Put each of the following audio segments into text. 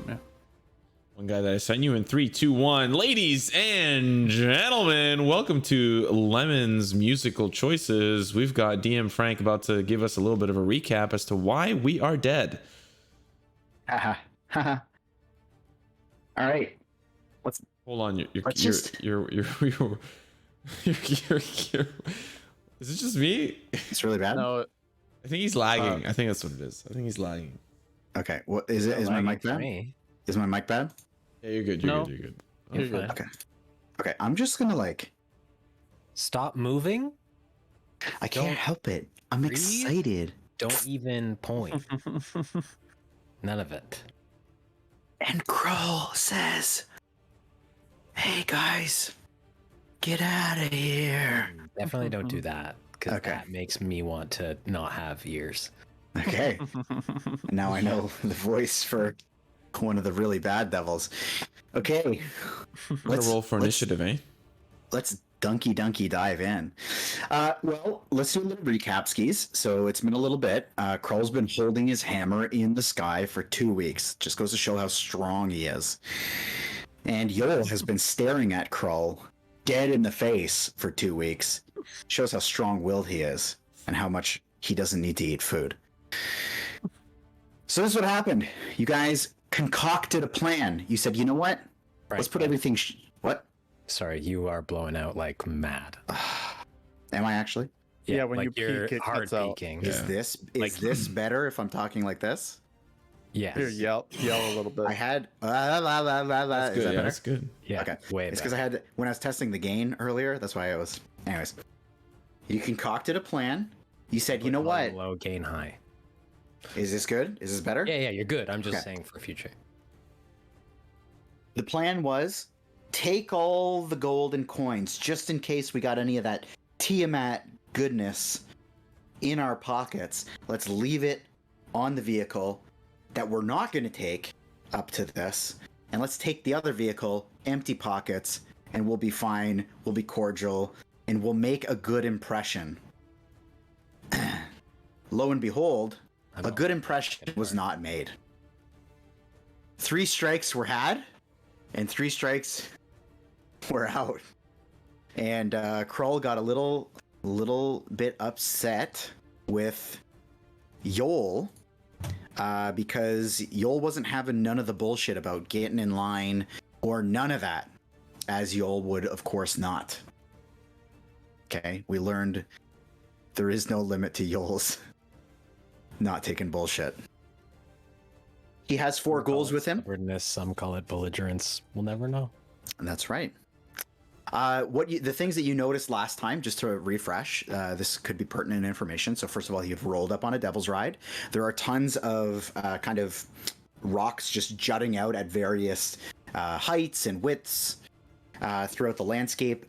Yeah. One guy that I sent you in 3, 2, 1. Ladies and gentlemen, welcome to Lemon's Musical Choices. We've got DM Phrank about to give us a little bit of a recap as to why we are dead. Haha. Haha. All right. Hold on, you're is it just me? It's really bad. No, I think he's lagging. I think that's what it is. I think he's lagging. Okay. What is it? Is my mic bad? Is my mic bad? Yeah, you're good. You're No. good. You're good. you're good. Okay. Okay. I'm just gonna like. Stop moving. I can't Don't help it. I'm breathe. excited. Don't even point. None of it. And Kroll says, "Hey guys, get out of here." Definitely don't do that because Okay. that makes me want to not have ears. Okay. Now I know the voice for one of the really bad devils. Okay. I'm gonna roll for initiative, eh? Let's dunky dive in. Well, let's do a little recap skis. So it's been a little bit. Kroll's been holding his hammer in the sky for 2 weeks. Just goes to show how strong he is. And Yoll has been staring at Kroll dead in the face for 2 weeks. Shows how strong-willed he is and how much he doesn't need to eat food. So this is what happened. You guys concocted a plan. You said, you know what? Let's put everything... What? Sorry, you are blowing out like mad. Am I actually? Yeah, when you you're peek, it hard cuts out. peeking. Yeah. Is Like- this better if I'm talking like this? Yes. Here, yell a little bit. I had That's is good. that Yeah, better? that's good. Yeah. Okay. Way It's because better. I had when I was testing the gain earlier. That's why I was. Anyways, you concocted a plan. You said, you know what? Low, gain high. Is this good? Is this better? Yeah, you're good. I'm just Okay. saying for future. The plan was take all the gold and coins just in case we got any of that Tiamat goodness in our pockets. Let's leave it on the vehicle that we're not going to take up to this. And let's take the other vehicle, empty pockets, and we'll be fine. We'll be cordial and we'll make a good impression. Lo and behold, a good impression was not made. 3 strikes were had, and 3 strikes were out. And Kroll got a little bit upset with Yoll because Yoll wasn't having none of the bullshit about getting in line or none of that, as Yoll would, of course, not. Okay, we learned there is no limit to Yoll's not taking bullshit. He has 4 goals with him. Stubbornness, some call it belligerence. We'll never know. That's right. The things that you noticed last time, just to refresh, this could be pertinent information. So first of all, you've rolled up on a devil's ride. There are tons of kind of rocks just jutting out at various heights and widths throughout the landscape.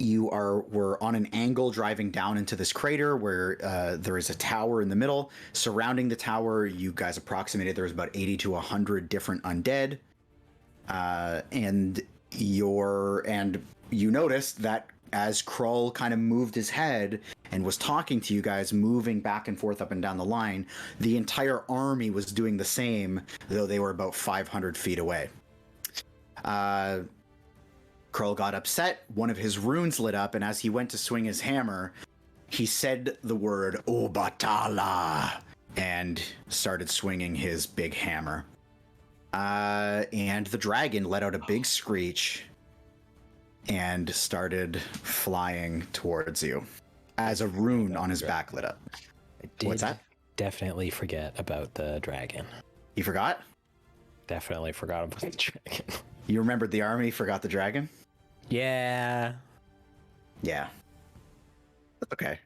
We're on an angle driving down into this crater where there is a tower in the middle. Surrounding the tower, you guys approximated there was about 80 to 100 different undead. And you noticed that as Kroll kind of moved his head and was talking to you guys, moving back and forth up and down the line, the entire army was doing the same, though they were about 500 feet away. Kroll got upset, one of his runes lit up, and as he went to swing his hammer, he said the word Obatala and started swinging his big hammer. And the dragon let out a big screech and started flying towards you as a rune on his back lit up. I did What's that? definitely forget about the dragon. You forgot? Definitely forgot about the dragon. You remembered the army, forgot the dragon? Yeah. Yeah. Okay.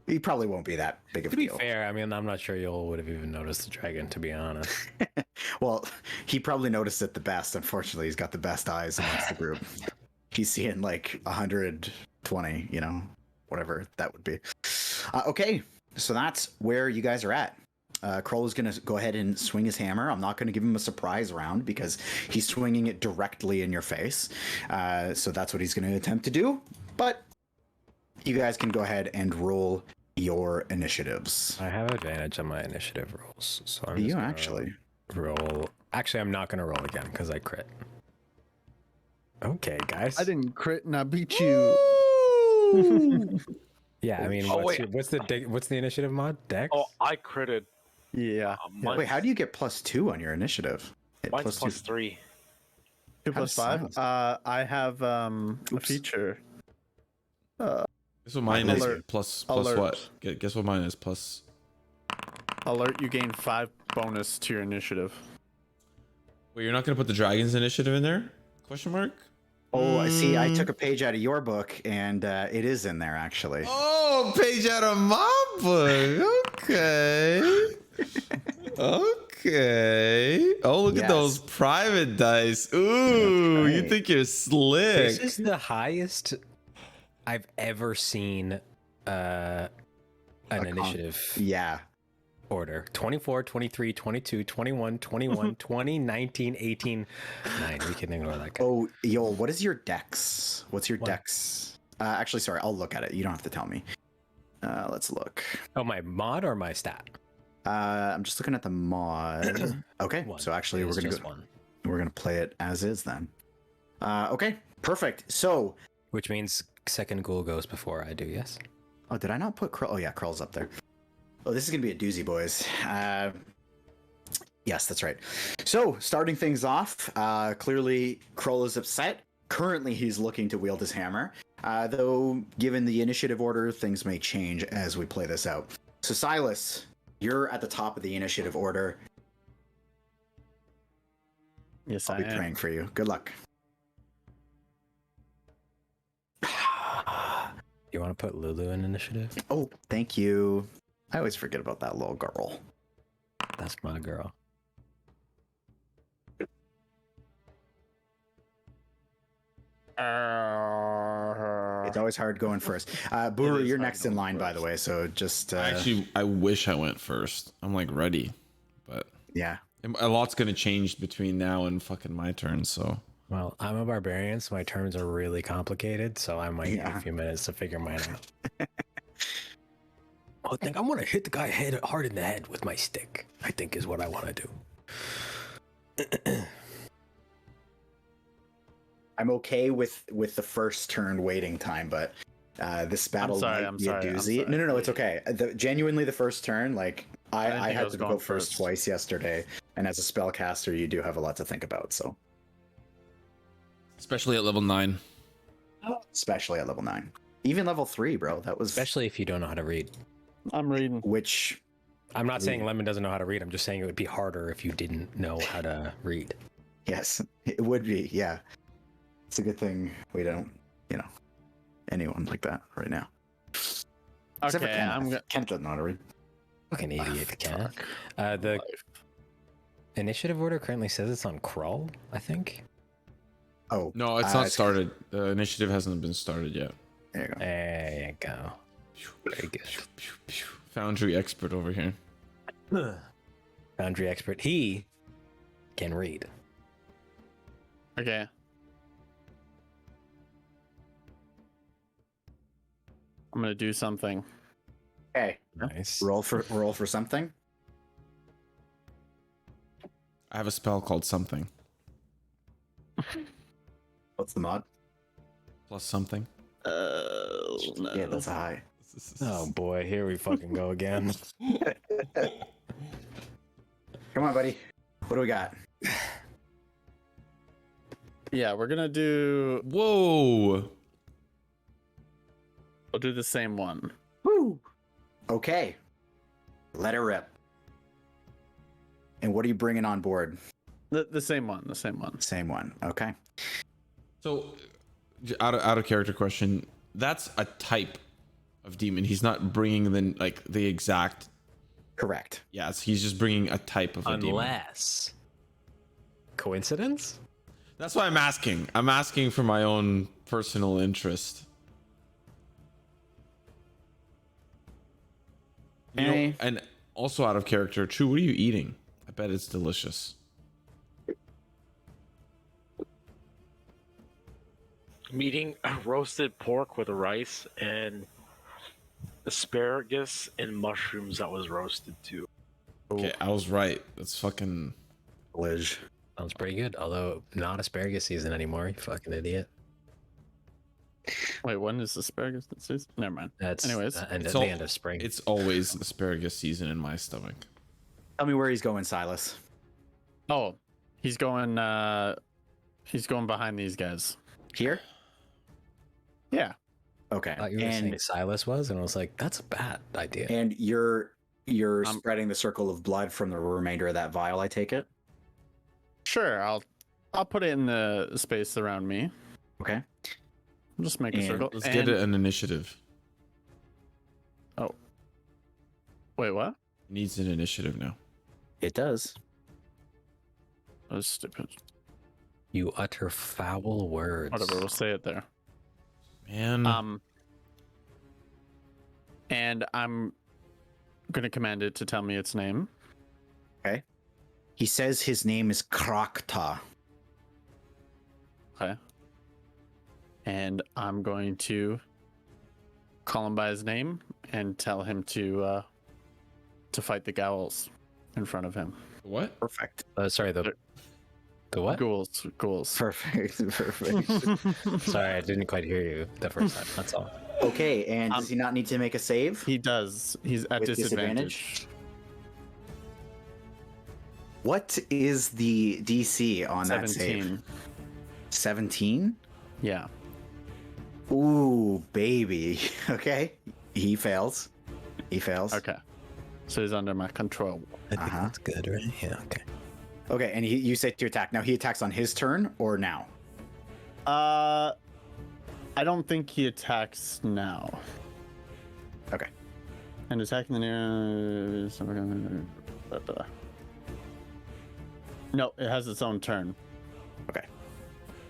He probably won't be that big of To a be deal. fair, I mean, I'm not sure Yoll would have even noticed the dragon, to be honest. Well, he probably noticed it the best. Unfortunately, he's got the best eyes amongst the group. He's seeing like 120, whatever that would be. Okay, so that's where you guys are at. Kroll is going to go ahead and swing his hammer. I'm not going to give him a surprise round because he's swinging it directly in your face. So that's what he's going to attempt to do. But you guys can go ahead and roll your initiatives. I have advantage on my initiative rolls, so I'm You just gonna actually. roll Actually, I'm not gonna roll again because I crit. Okay, guys. I didn't crit and I beat you. Yeah, I mean, Oh, what's the initiative mod? Dex? Oh, I critted. Yeah. Wait, how do you get +2 on your initiative? Mine's +3. 2 How plus does 5. Silas- I have a Oops. feature. Guess what mine is? Alert. Plus Alert. what? Guess what mine is? Plus. Alert, you gain 5 bonus to your initiative. Wait, you're not gonna put the dragon's initiative in there? Question mark. Oh, I see. I took a page out of your book, and it is in there actually. Oh, page out of my book. Okay. Okay. Oh, look at Yes. those private dice. Ooh, That's you right. think you're slick. This is the highest I've ever seen an initiative Yeah. order. 24, 23, 22, 21, 21, 20, 19, 18, 9. We can ignore that guy. Oh, Yoll, what is your dex? What's your What? dex? Actually, sorry, I'll look at it. You don't have to tell me. Let's look. Oh, my mod or my stat? I'm just looking at the mod. Okay, One. so actually, It we're is gonna just go. one. We're gonna play it as is then. Okay, perfect. So, Which means second ghoul goes before I do, yes? oh, did I not put Krull? Oh yeah, Krull's up there. Oh, this is gonna be a doozy, boys. Yes, that's right. So, starting things off, clearly Krull is upset. Currently, he's looking to wield his hammer. Though, given the initiative order, things may change as we play this out. So, Silas, you're at the top of the initiative order. Yes, I'll I be am. praying for you. Good luck. You want to put Lulu in initiative? Oh, thank you. I always forget about that little girl. That's my girl. It's always hard going first. Buru, is you're hard next in going line, by first. the way. So just Actually, I wish I went first. I'm like ready, but yeah. a lot's gonna change between now and fucking my turn. So Well, I'm a barbarian, so my terms are really complicated, so I might need Yeah. a few minutes to figure mine out. I think I want to hit the guy hard in the head with my stick, I think is what I want to do. I'm okay with the first turn waiting time, but this battle sorry, might I'm be sorry, a I'm doozy. sorry. No, it's okay. Genuinely, the first turn, like I didn't I think I had was to going go first first. twice yesterday, and as a spellcaster, you do have a lot to think about. So, especially at level 9. especially at level 9, even level 3, bro. That was Especially if you don't know how to read. I'm reading. which I'm not saying Lemon doesn't know how to read. I'm just saying it would be harder if you didn't know how to read. yes, it would be. Yeah, it's a good thing we don't, anyone like that right now. Except for Okay, Kenneth. I'm gonna. Kenneth doesn't know how to read. Fucking idiot, Ken. Fuck. The initiative order currently says it's on Krull, I think. Oh No, it's not started. The initiative hasn't been started yet. There you go. There you go. Very good. Foundry expert over here. Foundry expert. He can read. Okay. I'm gonna do something. Okay, Nice. roll for something. I have a spell called something. What's the mod? Plus something. No. Yeah, that's a high. Oh boy, here we fucking go again. Come on, buddy. What do we got? Yeah, we're gonna do. Whoa. We'll do the same one. Woo! Okay. Let it rip. And what are you bringing on board? The same one. The same one. Same one. Okay. So, out of character question. That's a type of demon. He's not bringing the exact. Correct. Yes, he's just bringing a type of a demon. Unless. Coincidence? That's why I'm asking. I'm asking for my own personal interest. You know, Hey. and also out of character, True, what are you eating? I bet it's delicious. I'm eating roasted pork with rice and asparagus and mushrooms that was roasted too. Okay, I was right. That's fucking Liz. Sounds pretty good. Although not asparagus season anymore. You fucking idiot. Wait, when is asparagus season? Never mind. That's Anyways, and It's at all- the end of spring. It's always asparagus season in my stomach. Tell me where he's going, Silas. oh, he's going behind these guys. Here? Yeah. Okay. I thought you were saying Silas was, and I was like, that's a bad idea. And you're spreading the circle of blood from the remainder of that vial, I take it? Sure, I'll put it in the space around me. Okay. I'll just make a And circle. Let's get an initiative. Wait, what? Needs an initiative now. It does. That was stupid. You utter foul words. Whatever, we'll say it there. Man. And I'm gonna command it to tell me its name. Okay. He says his name is Krakta. Okay. And I'm going to call him by his name and tell him to fight the ghouls in front of him. What? Perfect. Sorry, the what? Ghouls. Perfect. Perfect. Sorry, I didn't quite hear you the first time. That's all. Okay, and does he not need to make a save? He does. He's at With disadvantage. What is the DC on that save? 17. 17? Yeah. Ooh, baby. Okay. He fails. Okay. So he's under my control. I think that's good, right? Yeah, okay. Okay, and you say to attack. Now he attacks on his turn or now? I don't think he attacks now. Okay. And attacking the near. No, it has its own turn. Okay.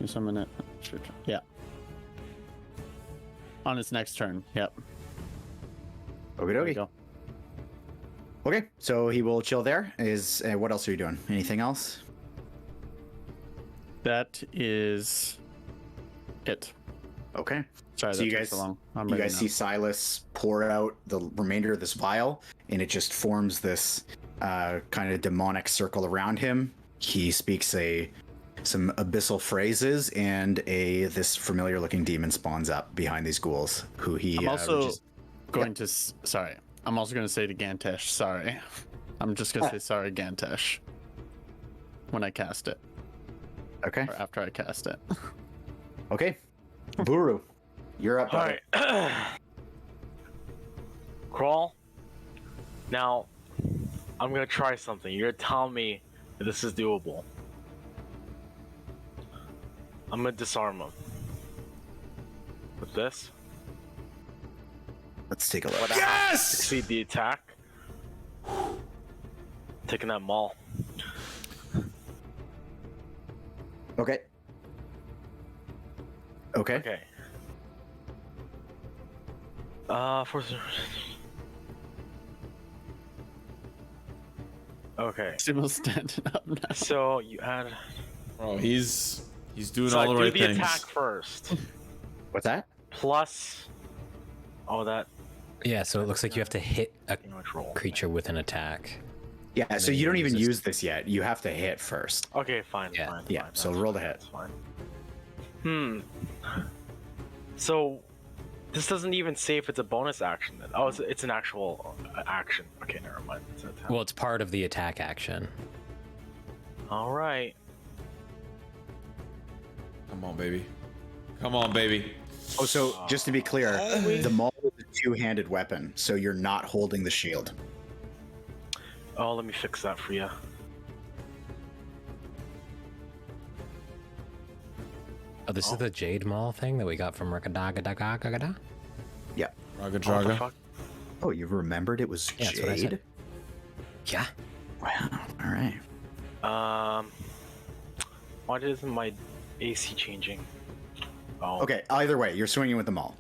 You summon it. Yeah. On its next turn. Yep. Okie There we dokie. go. Okay, so he will chill there. What else are you doing? Anything else? That is it. Okay. Sorry, So that you took guys- so long. I'm You ready guys now. see Silas pour out the remainder of this vial, and it just forms this kind of demonic circle around him. He speaks some abyssal phrases, and this familiar-looking demon spawns up behind these ghouls, who he I'm also just- going to. Sorry. I'm also going to say to Gantash, sorry. I'm just going to say sorry, Gantash. When I cast it. Okay. Or after I cast it. Okay. Buru, you're up. All buddy. right. Crawl. Now, I'm gonna try something. You're gonna tell me if this is doable. I'm gonna disarm him. With this. Let's take a look. Would I have to succeed the attack? Taking that maul. Okay. Okay. Okay. Okay. Simo's standing up now. So you add. Oh, he's doing So all I the do right the things. attack first. What's that? Plus. Oh, that. Yeah, so it looks like you have to hit a Pretty much roll. creature with an attack. Yeah, so then you don't you even use use this yet. You have to hit first. Okay, fine. Yeah. Fine. Yeah, fine, so that's roll the fine, hit. that's fine. So this doesn't even say if it's a bonus action then. Oh, it's an actual action. Okay, never mind. It's an attack. Well, it's part of the attack action. All right. Come on, baby. Come on, baby. Oh, so just to be clear, the maul is a two-handed weapon, so you're not holding the shield. Oh, let me fix that for you. Oh, this is the Jade Maul thing that we got from Rakadagadagagada? Yeah. Raga What the Draga. fuck? Oh, you remembered it was Yeah, that's what I Jade? said. Yeah. Wow. All right. Why isn't my AC changing? Oh. Okay. Either way, you're swinging with the maul.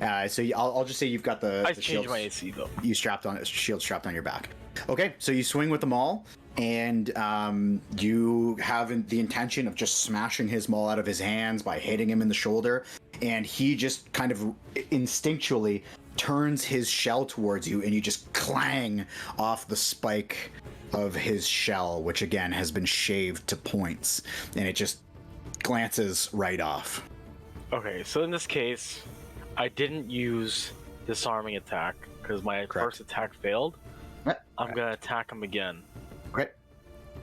I'll just say you've got the I shield changed my AC though. you shield strapped on your back. Okay, so you swing with the maul, and you have the intention of just smashing his maul out of his hands by hitting him in the shoulder, and he just kind of instinctually turns his shell towards you, and you just clang off the spike of his shell, which again has been shaved to points, and it just glances right off. Okay, so in this case, I didn't use disarming attack because my first attack failed. I'm gonna attack him again. Okay.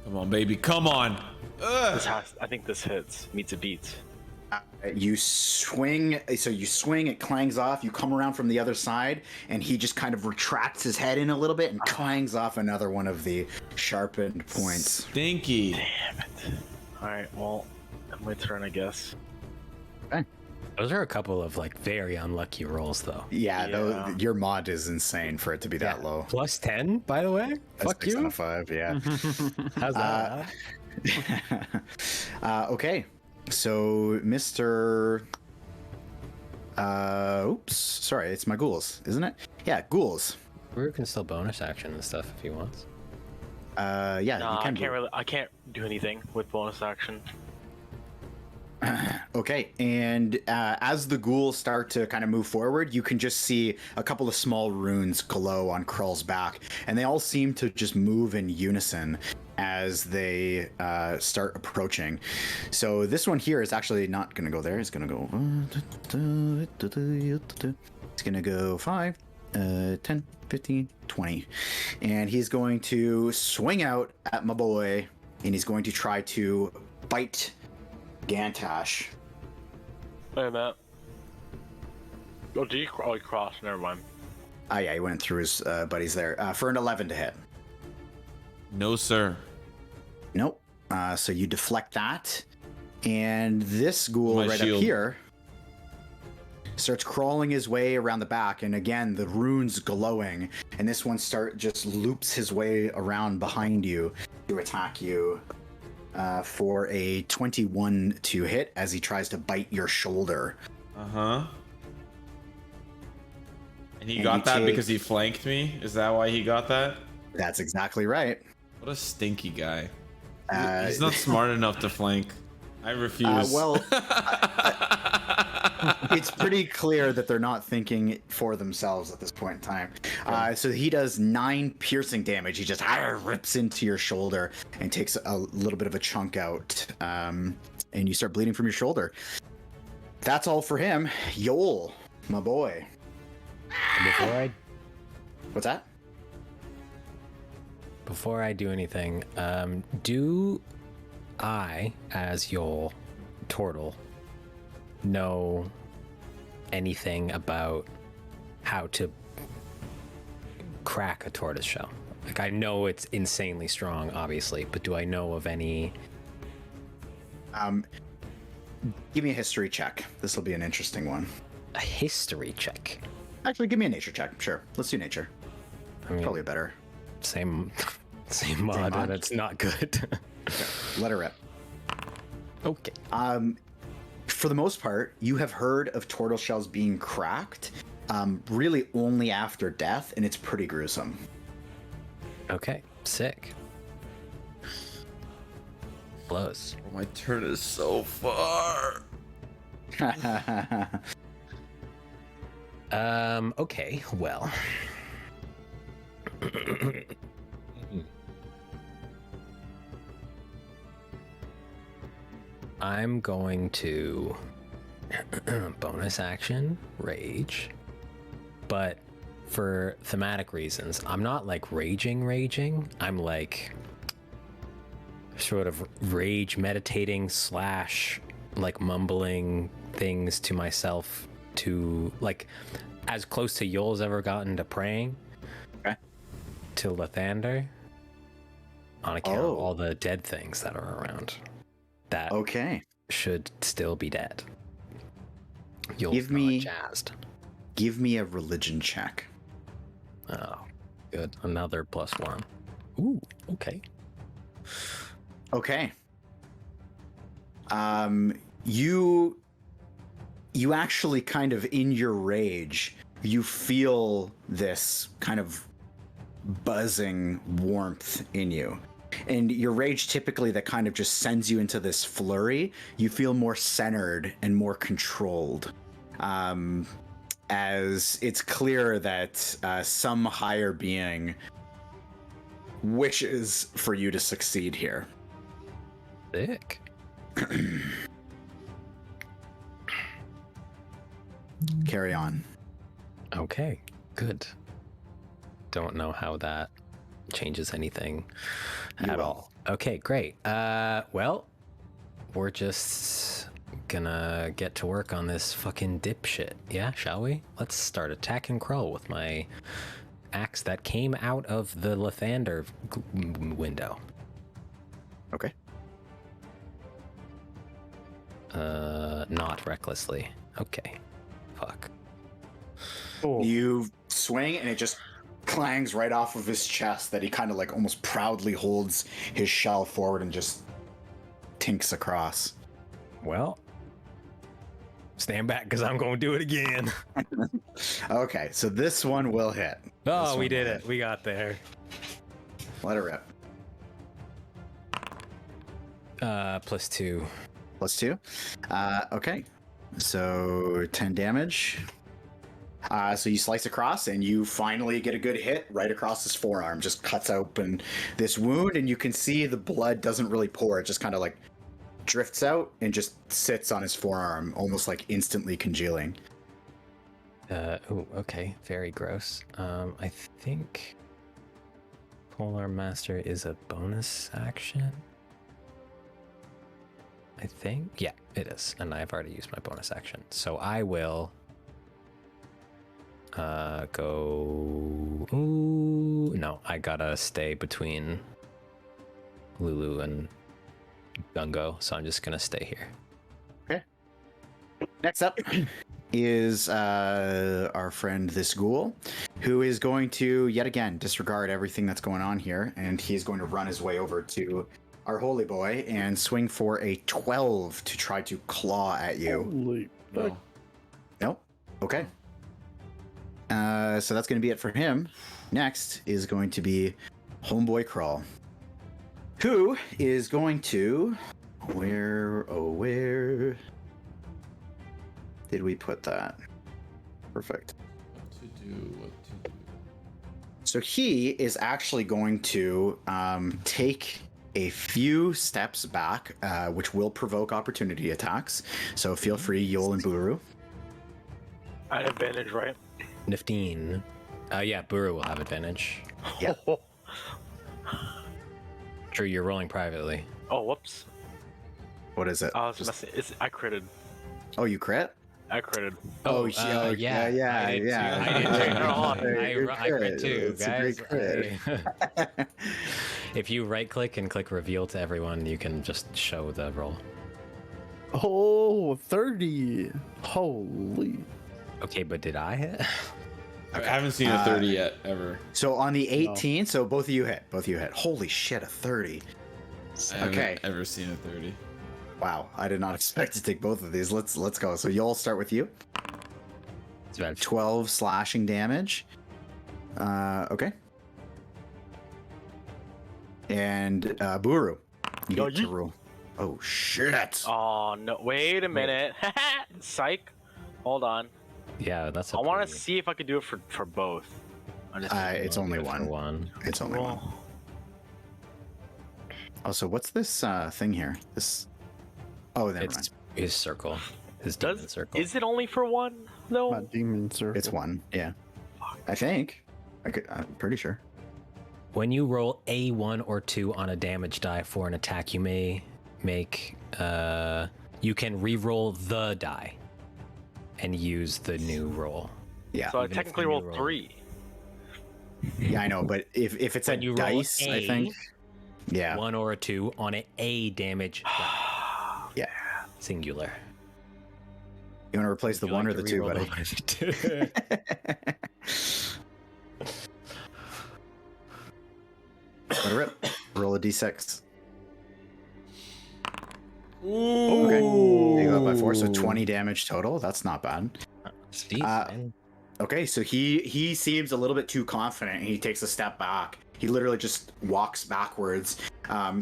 Come on, baby. Come on. I think this hits. Meets a beat. You swing, so you swing, it clangs off, you come around from the other side, and he just kind of retracts his head in a little bit and clangs off another one of the sharpened points. Stinky. Damn it. Alright, well, my turn, I guess. Okay. Those are a couple of like very unlucky rolls, though. Yeah. Your mod is insane for it to be that low. Plus 10, by the way. Fuck That's 6 out you. of 5, yeah. How's that? Okay. So, Mr. Oops. Sorry, it's my ghouls, isn't it? Yeah, ghouls. Buru can still bonus action and stuff if he wants. Yeah, No, you can. I can't do anything with bonus action. Okay, and as the ghouls start to kind of move forward, you can just see a couple of small runes glow on Krull's back, and they all seem to just move in unison as they start approaching. So this one here is actually not going to go there. It's going to go... It's going to go 5, 10, 15, 20. And he's going to swing out at my boy, and he's going to try to bite Gantash. Hey, Matt. Oh, did you cross? Never mind. Oh, yeah, he went through his buddies there. For an 11 to hit. No, sir. Nope. So you deflect that. And this ghoul My right shield. up here starts crawling his way around the back. And again, the runes glowing. And this one just loops his way around behind you to attack you for a 21 to hit as he tries to bite your shoulder. Uh-huh. And he got that because he flanked me? Is that why he got that? That's exactly right. What a stinky guy. He's He's not smart enough to flank. I refuse. It's pretty clear that they're not thinking for themselves at this point in time. So he does 9 piercing damage. He just rips into your shoulder and takes a little bit of a chunk out. And you start bleeding from your shoulder. That's all for him. Yoll, my boy. What's that? Before I do anything, do I, as Yoll, Tortle, know anything about how to crack a tortoise shell? Like, I know it's insanely strong, obviously, but do I know of any... Give me a history check. This will be an interesting one. A history check? Actually, give me a nature check. Sure. Let's do nature. I mean, Probably better. Same mod, and it's not good. Okay, let her rip. Okay. For the most part, you have heard of tortoise shells being cracked, really only after death, and it's pretty gruesome. Okay, sick. Close. Oh, my turn is so far. Okay, well. I'm going to bonus action rage, but for thematic reasons, I'm not like raging. I'm like sort of rage meditating / like mumbling things to myself to like as close to Yoll's ever gotten to praying. Okay. To Lathander on account of all the dead things that are around that should still be dead. Yoll's not jazzed. Give me a religion check. Oh, good. Another +1. Ooh, okay. Okay. You actually kind of in your rage, you feel this kind of buzzing warmth in you. And your rage typically that kind of just sends you into this flurry, you feel more centered and more controlled. As it's clear that some higher being wishes for you to succeed here. Sick. Carry on. Okay, good. Don't know how that changes anything at all. Okay, great. Well, we're just gonna get to work on this fucking dipshit. Yeah, shall we? Let's start attack and crawl with my axe that came out of the Lathander window. Okay. Not recklessly. Okay. Fuck. You swing and it just clangs right off of his chest that he kind of like almost proudly holds his shell forward and just tinks across. Well, stand back because I'm going to do it again. Okay, so this one will hit. Oh, we did it. We got there. Let it rip. +2. +2. Okay, so 10 damage. So you slice across and you finally get a good hit right across his forearm. Just cuts open this wound and you can see the blood doesn't really pour. It just kind of like drifts out and just sits on his forearm, almost like instantly congealing. Oh, okay. Very gross. I think Polar Master is a bonus action. I think. Yeah, it is. And I've already used my bonus action. So I will go. Ooh, no, I gotta stay between Lulu and Gungo, so I'm just gonna stay here. Okay. Next up is our friend this ghoul, who is going to yet again disregard everything that's going on here, and he's going to run his way over to our holy boy and swing for a 12 to try to claw at you. Holy fuck. Nope. Okay. So that's going to be it for him. Next is going to be Homeboy Crawl, who is going to... Where did we put that? Perfect. What to do. So he is actually going to take a few steps back, which will provoke opportunity attacks. So feel free, Yoll and Buru. I have advantage, right? 15. Yeah, Buru will have advantage. Yeah. True, you're rolling privately. Oh, whoops. What is it? I was messing. I critted. Oh, you crit? I critted. Yeah. I did too. I crit too, It's a guys. great crit. If you right click and click reveal to everyone, you can just show the roll. Oh, 30. Holy. Okay, but did I hit? I haven't seen a 30 yet, ever. So on the 18, so both of you hit. Holy shit, a 30. I haven't Okay. ever seen a 30. Wow, I did not expect to take both of these. Let's go. So Yoll, start with you. It's about 12 slashing damage. Okay. And Buru, you Yo, get to roll. Oh shit! Oh no! Wait a minute. Psych. Hold on. Yeah, that's a I want to pretty- see if I can do it for both. I just It's only for one. one. It's only one. roll. Oh, so what's this thing here? This. Oh, never It's mind. his circle. His demon Does circle. is it only for one though? My demon circle. It's one. Yeah. I think. I'm pretty sure. When you roll a 1 or 2 on a damage die for an attack, you may make you can re-roll the die and use the new roll. Yeah. So I even if technically when you rolled roll. 3. Yeah, I know, but if it's When a you roll dice, I a- think. Yeah. 1 or a 2 on a damage die. Yeah. Singular. You want to replace the You one like or to the two, re-roll buddy? the Let it rip. Roll a d6. Ooh. Okay. You go up by 4, so 20 damage total. That's not bad. Steve, man. Okay, so he seems a little bit too confident. He takes a step back. He literally just walks backwards,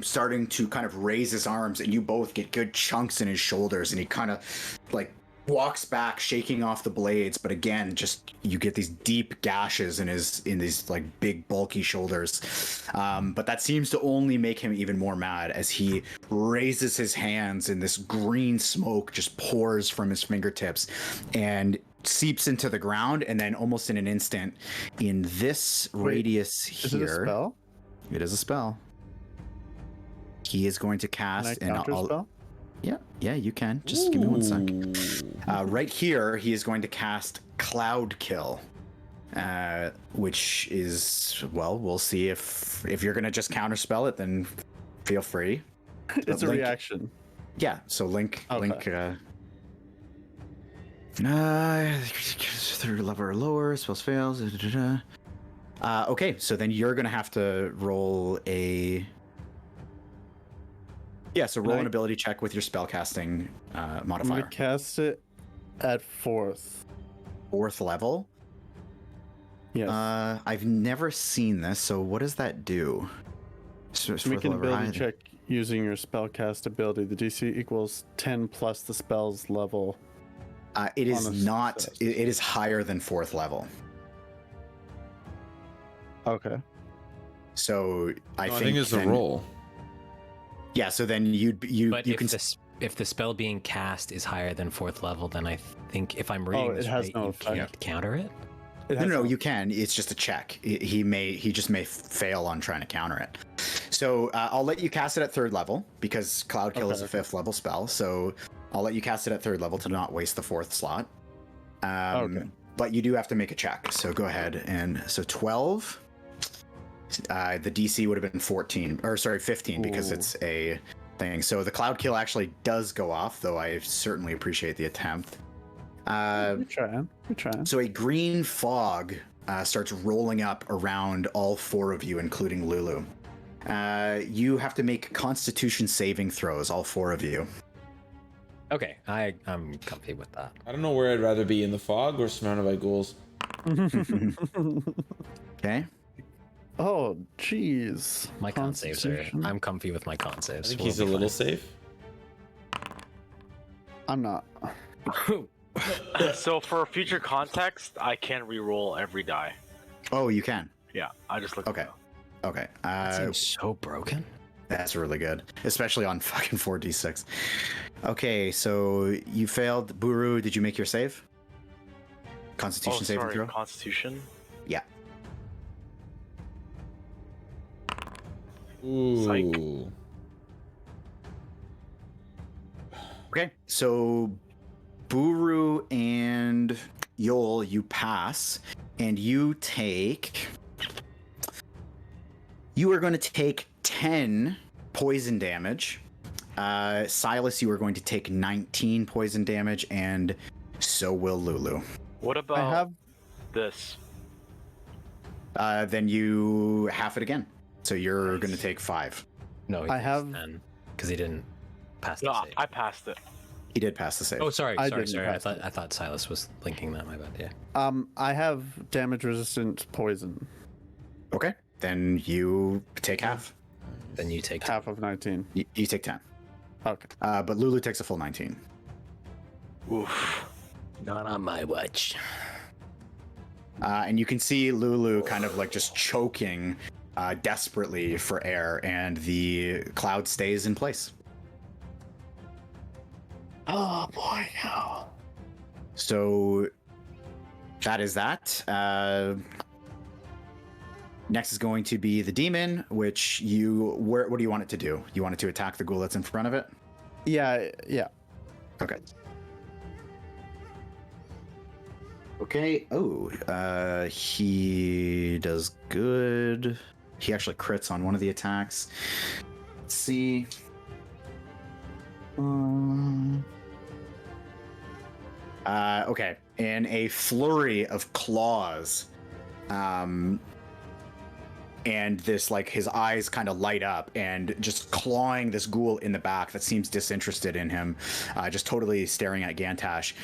starting to kind of raise his arms, and you both get good chunks in his shoulders, and he kind of like walks back, shaking off the blades, but again, just you get these deep gashes in these like big bulky shoulders. But that seems to only make him even more mad as he raises his hands and this green smoke just pours from his fingertips and seeps into the ground, and then almost in an instant, in this radius here. Is it a spell? It is a spell. He is going to cast Can I counter spell? Yeah, you can. Just give me 1 sec. Right here, he is going to cast Cloud Kill, which is, well, we'll see if you're going to just counterspell it, then feel free. It's a reaction. Yeah, so Link, Okay. third level or lower, spells fails. Okay, so then you're going to have to roll a... Yeah, so roll an ability check with your spellcasting modifier. I'm gonna cast it at 4th. 4th level? Yes. I've never seen this, so what does that do? Make an ability check using your spellcast ability. The DC equals 10 plus the spell's level. It is not. Success. It is higher than 4th level. Okay. So I think it's a roll. Yeah, so then But if the spell being cast is higher than 4th level, then I think if I'm reading this right, you can't counter it. No, you can. It's just a check. He just may fail on trying to counter it. So I'll let you cast it at 3rd level because Cloud Kill is a 5th level spell. So I'll let you cast it at 3rd level to not waste the 4th slot. Okay. But you do have to make a check. So go ahead and 12. The DC would have been 15 because it's a thing. So the Cloud Kill actually does go off, though I certainly appreciate the attempt. We're trying. So a green fog starts rolling up around all 4 of you, including Lulu. You have to make Constitution saving throws, all 4 of you. Okay, I'm comfy with that. I don't know where I'd rather be, in the fog or surrounded by ghouls. Okay. Oh, jeez. My con saves are. I'm comfy with my con I saves. think We'll he's a be little fine. safe. I'm not. So for future context, I can re-roll every die. Oh, you can. Yeah, I just looked. Okay. Okay. That seems so broken. That's really good, especially on fucking 4d6. Okay, so you failed. Buru, did you make your save? Constitution saving throw? Constitution. Yeah. Ooh. Okay, so Buru and Yoll, you pass, and you are going to take 10 poison damage. Silas, you are going to take 19 poison damage, and so will Lulu. What about I have this? Then you half it again. So you're going to take 5. No, I have- because he didn't pass the No, save. I passed it. He did pass the save. Oh, sorry. I I didn't thought Silas was linking that. My bad. Yeah. I have damage resistant poison. Okay, then you take half. Then you take Half of 19. You take 10. Okay. But Lulu takes a full 19. Oof. Not on my watch. And you can see Lulu kind of like just choking desperately for air, and the cloud stays in place. Oh boy, no. So that is that. Next is going to be the demon, which what do you want it to do? You want it to attack the ghoul that's in front of it? Yeah. Okay. Okay. Oh, he does good. He actually crits on one of the attacks. Let's see. Okay. In a flurry of claws, and this, like, his eyes kind of light up, and just clawing this ghoul in the back that seems disinterested in him, just totally staring at Gantash.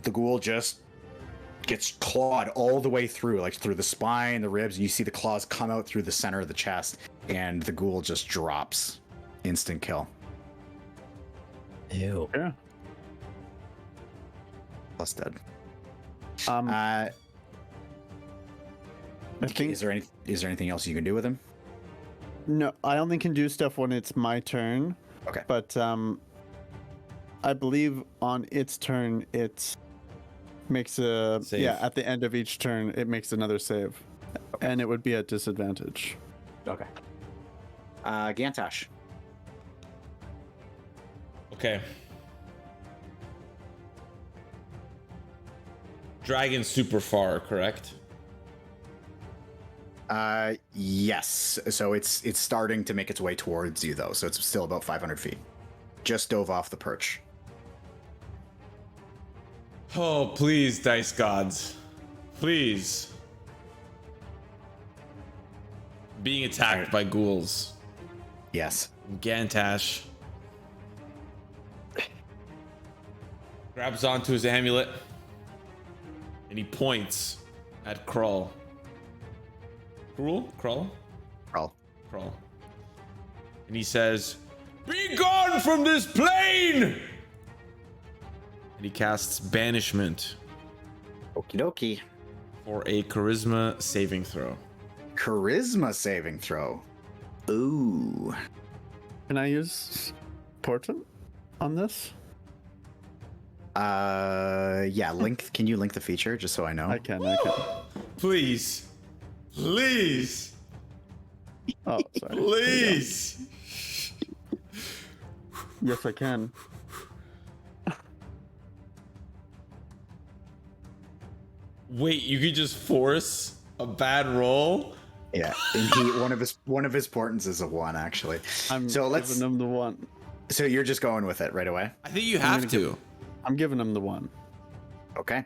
The ghoul just gets clawed all the way through, like through the spine, the ribs, and you see the claws come out through the center of the chest, and the ghoul just drops. Instant kill. Ew. Yeah. plus dead. I think Is there anything else you can do with him? no. I only can do stuff when it's my turn. Okay. But I believe on its turn it makes a Save. at the end of each turn it makes another save, and it would be at disadvantage. Okay. Gantash. Okay. Dragon super far, correct? Yes. So it's starting to make its way towards you though. So it's still about 500 feet. Just dove off the perch. Oh, please, dice gods. Please. Being attacked by ghouls. Yes. Gantash grabs onto his amulet and he points at Krull. Krull? Crawl. Krull. And he says, "Be gone from this plane!" And he casts Banishment Okie dokie. for a Charisma saving throw. Charisma saving throw. Ooh. Can I use Portent on this? Yeah. Link. Can you link the feature just so I know? I can. Please. Please. Oh, sorry. Please. Yes, I can. Wait, you could just force a bad roll? Yeah. And one of his portents is a 1 actually. So let's giving him the 1. So you're just going with it right away. I think you have to. I'm giving him the 1. Okay.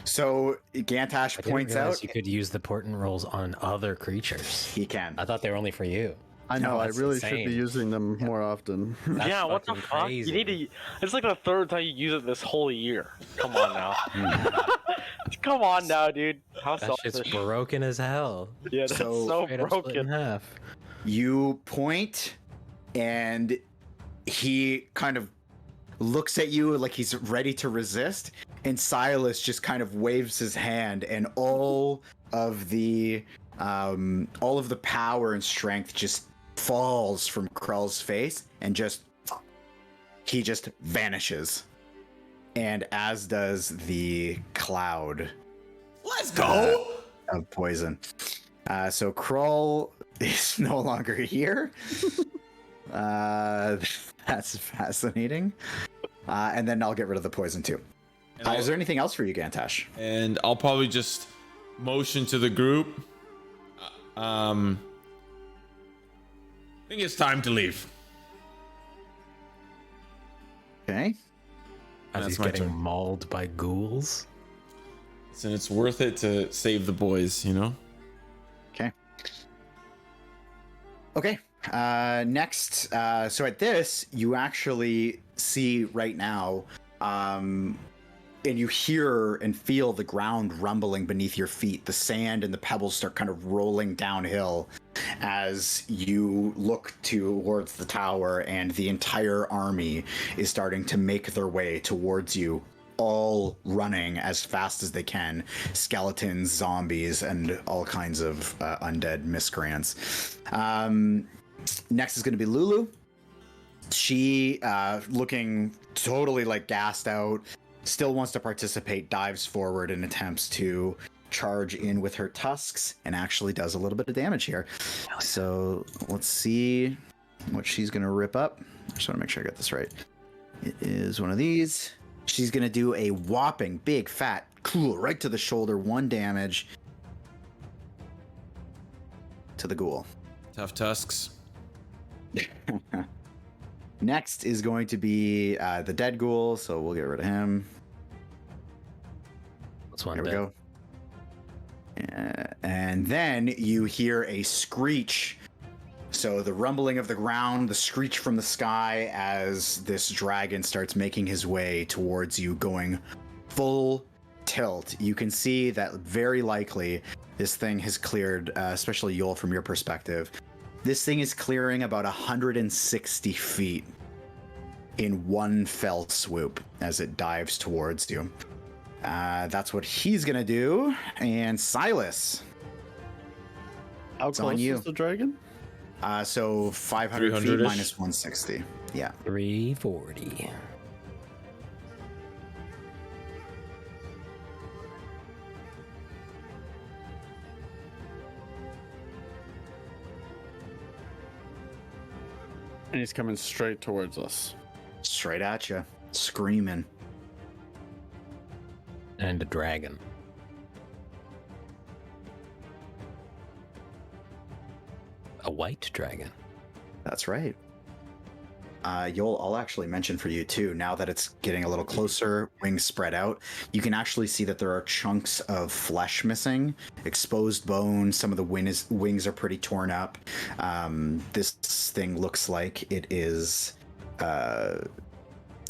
So Gantash points out you could use the portent rolls on other creatures. he can. I thought they were only for you. I know. I that's really should insane. be using them more often. That's Yeah, what the fucking fuck? crazy. You need to. It's like the third time you use it this whole year. Come on now. Come on now, dude. How That shit's selfish. broken as hell. So- Yeah, that's so Straight up split in broken. half. You point, and he kind of looks at you like he's ready to resist, and Silas just kind of waves his hand, and all of the power and strength just falls from Krull's face, and he just vanishes, and as does the cloud Let's go. of poison. So Krull is no longer here. That's fascinating. And then I'll get rid of the poison too. And Is there anything else for you, Gantash? And I'll probably just motion to the group. I think it's time to leave. Okay. As That's he's my getting turn. mauled by ghouls. And it's worth it to save the boys, you know? Okay. Next, so at this, you actually see right now, and you hear and feel the ground rumbling beneath your feet. The sand and the pebbles start kind of rolling downhill as you look towards the tower, and the entire army is starting to make their way towards you, all running as fast as they can. Skeletons, zombies, and all kinds of undead miscreants. Next is going to be Lulu. She, looking totally like gassed out, still wants to participate, dives forward and attempts to charge in with her tusks, and actually does a little bit of damage here. So let's see what she's going to rip up. I just want to make sure I get this right. It is one of these. She's going to do a whopping big fat cool right to the shoulder, 1 damage to the ghoul. Tough tusks. Next is going to be the dead ghoul, so we'll get rid of him. That's one There we dead. go. And then you hear a screech. So the rumbling of the ground, the screech from the sky as this dragon starts making his way towards you, going full tilt. You can see that very likely this thing has cleared, especially Yoll from your perspective, this thing is clearing about 160 feet in one fell swoop as it dives towards you. That's what he's gonna do. And Silas. How It's on close you. is the dragon? So 500 feet 300-ish? minus 160. Yeah. 340. And he's coming straight towards us. Straight at you. Screaming. And a dragon. A white dragon. That's right. Yoll, I'll actually mention for you too, now that it's getting a little closer, wings spread out, you can actually see that there are chunks of flesh missing, exposed bone, some of the wings are pretty torn up. This thing looks like it is,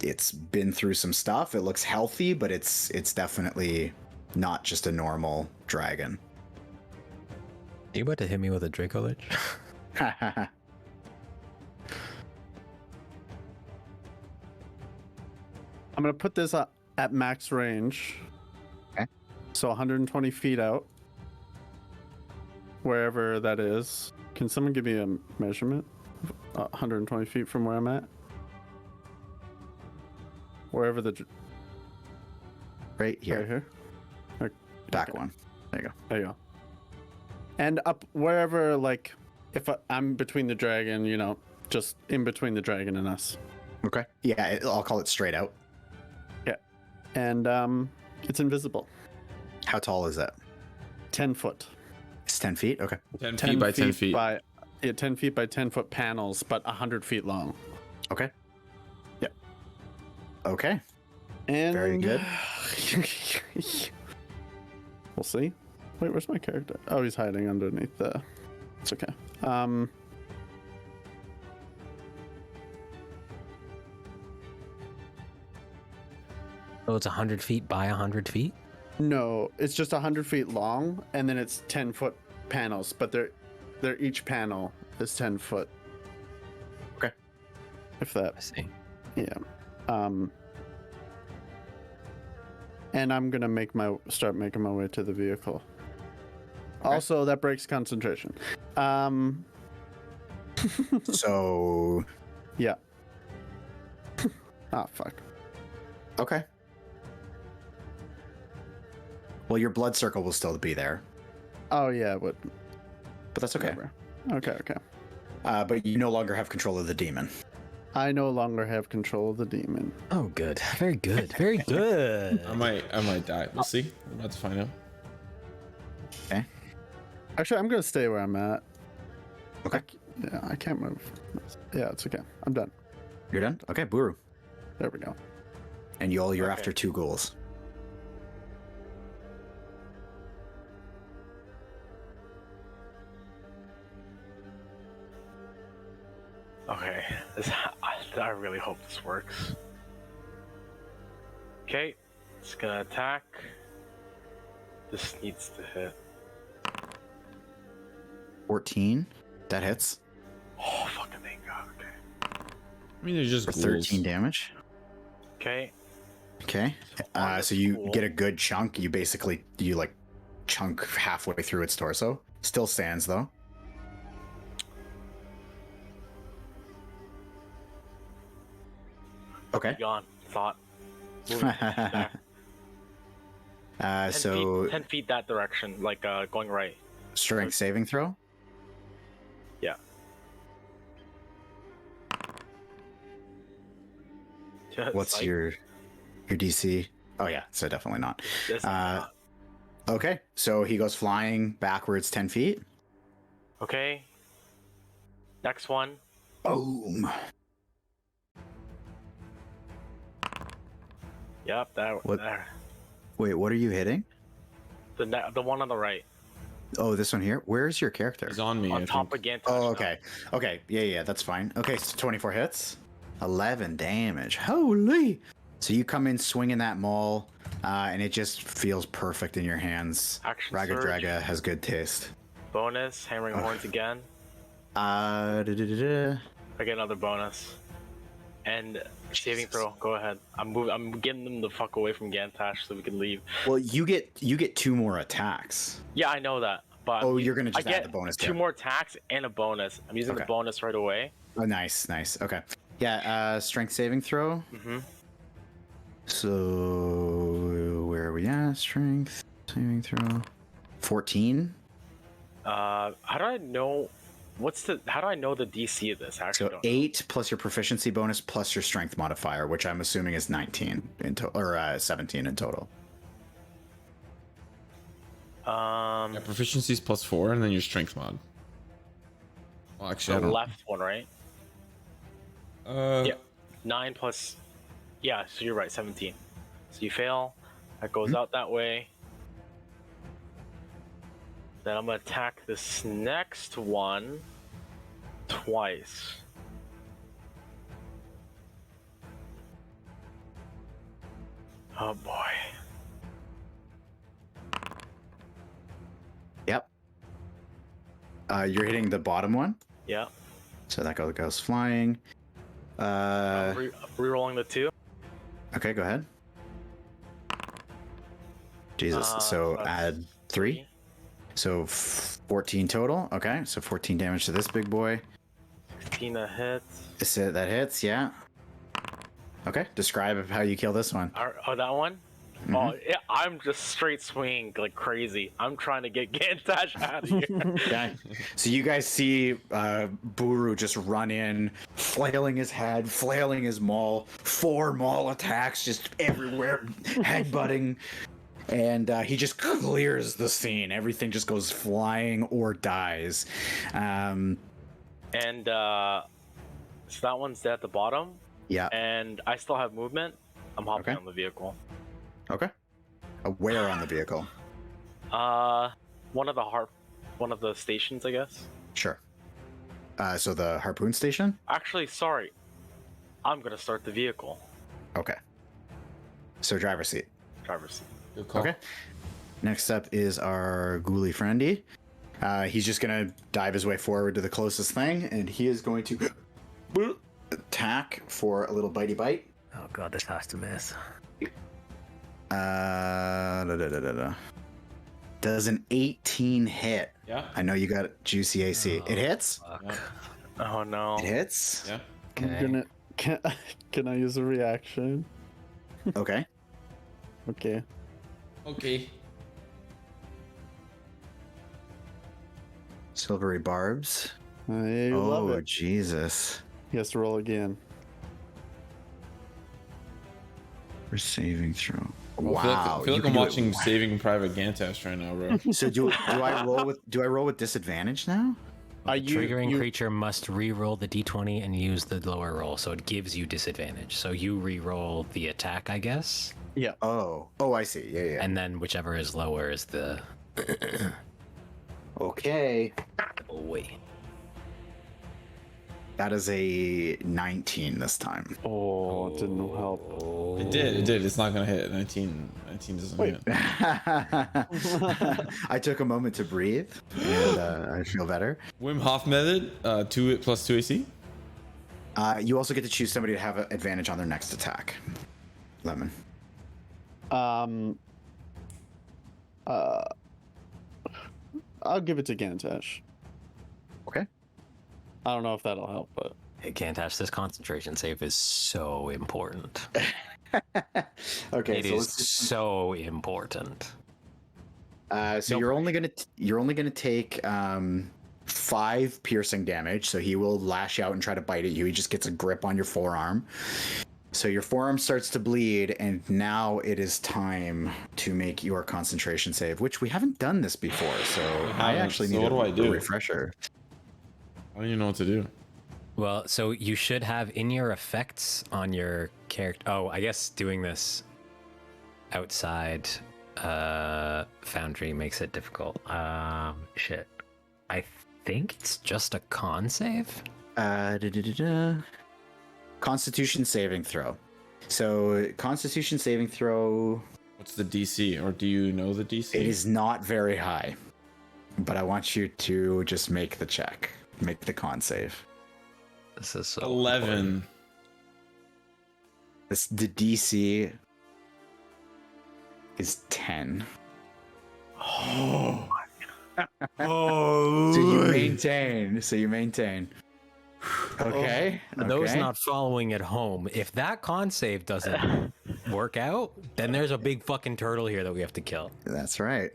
it's been through some stuff. It looks healthy, but it's definitely not just a normal dragon. Are you about to hit me with a Draco Lich? I'm going to put this at max range. Okay. So 120 feet out. Wherever that is. Can someone give me a measurement? 120 feet from where I'm at? Wherever the... Right here. Right here? Back Okay. one. There you go. There you go. And up wherever, like, if I'm between the dragon, you know, just in between the dragon and us. Okay. Yeah, I'll call it straight out. And it's invisible. How tall is that? 10 foot. It's 10 feet? Okay. 10 feet by 10 feet. By, yeah, 10 feet by 10 foot panels, but 100 feet long. Okay. Yeah. Okay. And Very good. We'll see. Wait, where's my character? Oh, he's hiding underneath the... It's okay. Oh, it's 100 feet by 100 feet? No, it's just 100 feet long, and then it's 10 foot panels, but they're each panel is 10 foot. Okay. If that... I see. Yeah. And I'm gonna start making my way to the vehicle. Okay. Also, that breaks concentration. So, Yeah. Ah, fuck. okay. Well, your blood circle will still be there, Oh yeah, but but that's okay. whatever. Okay. But you no longer have control of the demon. I no longer have control of the demon. Oh, good. Very good. Very good. I might die. We'll see. We're about to find out. Okay. Actually, I'm gonna stay where I'm at. Okay. Yeah, I can't move. Yeah, it's okay. I'm done. You're done? Okay, Buru. There we go. And Yoll, you're Okay. after 2 ghouls. Okay, I really hope this works. Okay, it's gonna attack. This needs to hit. 14. That hits Oh, fucking thank God. Okay. I mean, they're just for ghouls. 13 damage. Okay. Okay. on So the you pool. get a good chunk. You like chunk halfway through its torso. Still stands though. Okay. Gone. Thought. Moving back. 10 So feet, 10 feet that direction, like going right. strength saving throw. Yeah. What's Psych. your DC? Oh yeah, so definitely not. This is not. Okay, so he goes flying backwards 10 feet. Okay. Next one. Boom. Yep, that. What? There. Wait, what are you hitting? The one on the right, Oh, this one here. Where's your character? He's on me. on I top think. of Gantash. Oh, now. okay. Okay, yeah, that's fine. Okay, so 24 hits, 11 damage. Holy! So you come in swinging that maul, and it just feels perfect in your hands. Action Raga surge. Draga has good taste. Bonus, hammering horns again. Da-da-da-da. I get another bonus. And Saving throw. Go ahead. I'm getting them the fuck away from Gantash so we can leave. Well, you get 2 more attacks. Yeah, I know that. But Oh, you're gonna just I add get the bonus. 2 more attacks and a bonus. I'm using the Okay. bonus right away. Oh, nice. Okay. Yeah. Strength saving throw. Mm-hmm. So where are we at? Strength saving throw. 14. How do I know? How do I know the DC of this? I actually So don't know. 8 plus your proficiency bonus plus your strength modifier, which I'm assuming is 19 in total, or 17 in total. Yeah, proficiency's +4, and then your strength mod. Well, actually, I The don't. left one, right? Yeah. 9 plus. Yeah, so you're right. 17. So you fail. That goes out that way. Then I'm gonna attack this next one twice. Oh boy. Yep. You're hitting the bottom one, Yeah. so that goes flying. Rerolling the 2. Okay, go ahead. Jesus. So that's add 3. So 14 total. Okay, so 14 damage to this big boy. 16 that hits. So that hits, yeah. Okay, describe how you kill this one. Oh, that one? Oh, yeah, I'm just straight swinging like crazy. I'm trying to get Gantash out of here. Okay. So you guys see Buru just run in, flailing his head, flailing his maul, 4 maul attacks just everywhere, headbutting, and he just clears the scene. Everything just goes flying or dies. And so that one's dead at the bottom. Yeah. And I still have movement. I'm hopping Okay. on the vehicle. Okay. Where on the vehicle? One of the stations, I guess. Sure. So the harpoon station? Actually, sorry. I'm gonna start the vehicle. Okay. So driver's seat. Driver's seat. Good call. Okay. Next up is our ghoulie friendy. He's just gonna dive his way forward to the closest thing, and he is going to attack for a little bitey bite. Oh god, this has to miss. Does an 18 hit? Yeah. I know you got juicy AC. It hits. Yeah. Oh no. It hits. Yeah. I'm gonna. Can I use a reaction? Okay. Okay. Okay. Silvery barbs. I love Oh it. Jesus. He has to roll again. For saving throw. Well, Wow. I feel you like can I'm do it. watching Saving Private Gantash right now, bro. So do I roll with disadvantage now? Are The triggering creature must re-roll the d20 and use the lower roll, so it gives you disadvantage. So you re-roll the attack, I guess, Yeah. Oh, I see. Yeah. and then whichever is lower is the. Okay. Oh wait. That is a 19 this time. Oh, it didn't help. It did. It's not gonna hit. 19 doesn't Wait. hit. I took a moment to breathe, and I feel better. Wim Hof method. 2 plus 2 AC. You also get to choose somebody to have an advantage on their next attack. Lemon. I'll give it to Gantash. Okay. I don't know if that'll help, but Hey, Gantash, this concentration save is so important. Okay. It So is let's just, so important. so you're only gonna take 5 piercing damage. So he will lash out and try to bite at you. He just gets a grip on your forearm. So your forearm starts to bleed, and now it is time to make your concentration save, which we haven't done this before. So I haven't. actually So need what do I a do? refresher. I don't even know what to do. Well, so you should have in your effects on your character. Oh, I guess doing this outside Foundry makes it difficult. Shit. I think it's just a con save. Constitution saving throw. So Constitution saving throw, What's the DC, or do you know the DC? it is not very high, but I want you to just make the check, make the con save. This is so 11. The DC is 10. Oh. So you maintain. Okay. For those not following at home, if that con save doesn't work out, then there's a big fucking turtle here that we have to kill. That's right.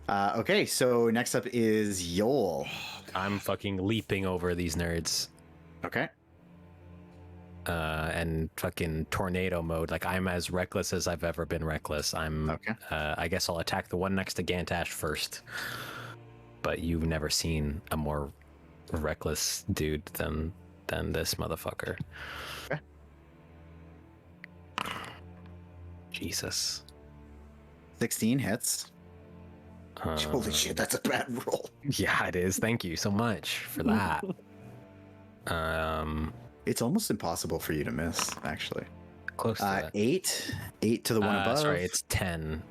Okay, so next up is Yoll. I'm fucking leaping over these nerds. Okay. And fucking tornado mode. Like, I'm as reckless as I've ever been reckless. Okay. I guess I'll attack the one next to Gantash first. But you've never seen a more reckless dude than this motherfucker. Okay. Jesus. 16 hits. Holy shit, that's a bad roll. Yeah, it is. Thank you so much for that. It's almost impossible for you to miss, actually. Close to that. 8 to the one above. Sorry, it's 10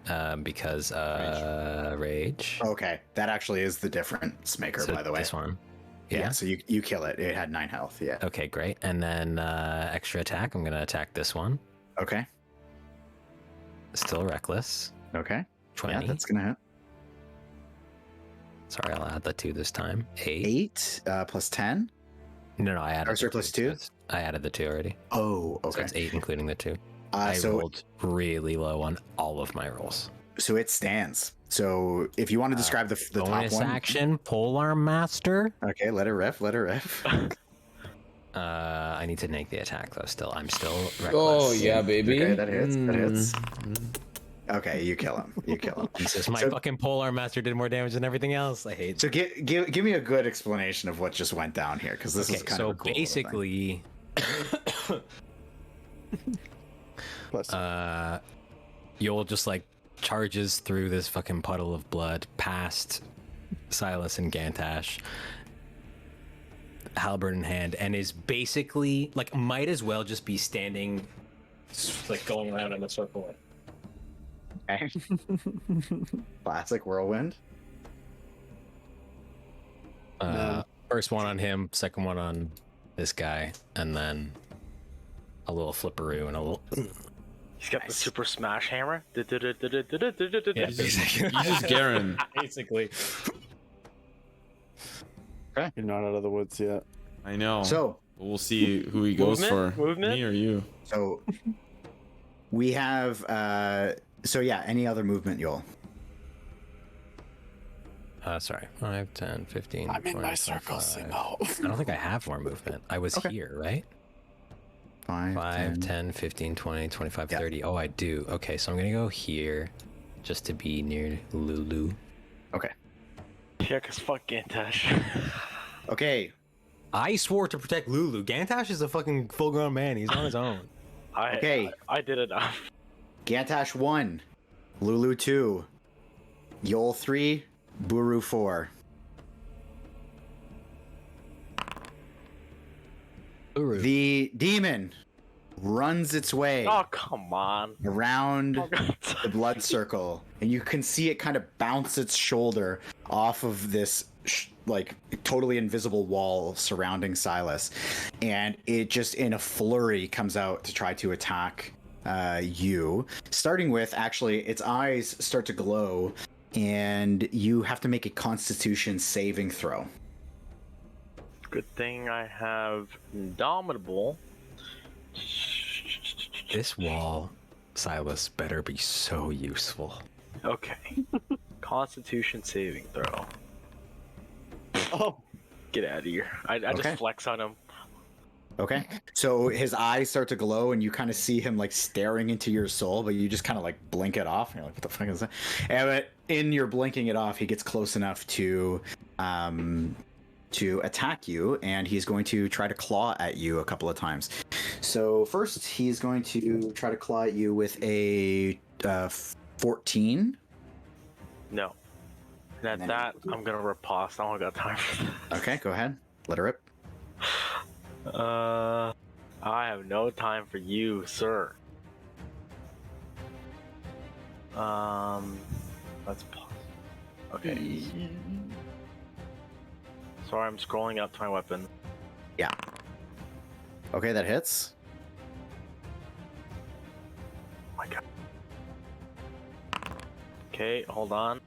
because rage. Okay, that actually is the difference maker, So by the way. this one. Yeah, so you kill it. It had 9 health, yeah. Okay, great. And then extra attack. I'm going to attack this one. Okay. Still reckless. Okay. 20. Yeah, that's going to hit. Sorry, I'll add the 2 this time. 8 plus 10? No, I added Or surplus 2? I added the 2 already. Oh, So okay. it's 8 including the 2. I so rolled really low on all of my rolls. So it stands. So if you want to describe the top Bonus one. action, Polearm Master. Okay, let it riff. I need to make the attack though. Still, I'm still reckless. Oh yeah, baby. Okay, that hits. Okay, you kill him. Jesus, my fucking Polearm Master did more damage than everything else. I hate. So give me a good explanation of what just went down here, because this is kind of a cool basically, Yoll just like charges through this fucking puddle of blood past Silas and Gantash, halberd in hand, and is basically like might as well just be standing, like going around in a circle. Okay. Classic whirlwind. First one on him, second one on this guy, and then a little flipperoo and a little. He's got the super smash hammer. Yeah, You just Garen. basically. You're not out of the woods yet. I know. So we'll see who he goes for. Movement? Me or you? So we have so yeah, any other movement, Yoll? Sorry. 5, 10, 15. I'm in 20, my circle, 25. Simo. I don't think I have more movement. I was here, right? 5, 10, 15, 20, 25, Yeah. 30. Oh, I do. Okay, so I'm going to go here just to be near Lulu. Okay. Yeah, because fuck Gantash. Okay. I swore to protect Lulu. Gantash is a fucking full-grown man. He's on his own. Okay. I did enough. Gantash 1, Lulu 2, Yoll 3, Buru 4. Buru. The demon runs its way Oh, come on. around Oh, God. the blood circle, and you can see it kind of bounce its shoulder off of this like totally invisible wall surrounding Silas, and it just in a flurry comes out to try to attack you, starting with actually its eyes start to glow, and you have to make a Constitution saving throw. Good thing I have Indomitable. This wall, Silas, better be so useful. Okay. Constitution saving throw. Oh, Get out of here. I Okay. just flex on him. Okay, so his eyes start to glow, and you kind of see him like staring into your soul, but you just kind of like blink it off. And you're like, "What the fuck is that?" And but in your blinking it off, he gets close enough to attack you, and he's going to try to claw at you a couple of times. So first, he's going to try to claw at you with a 14. No. And at then- that, I'm gonna riposte. I don't got time for that. Okay, go ahead, let her rip. I have no time for you, sir. Let's pause. Okay. Sorry, I'm scrolling up to my weapon. Yeah. Okay, that hits. my god. Okay, hold on.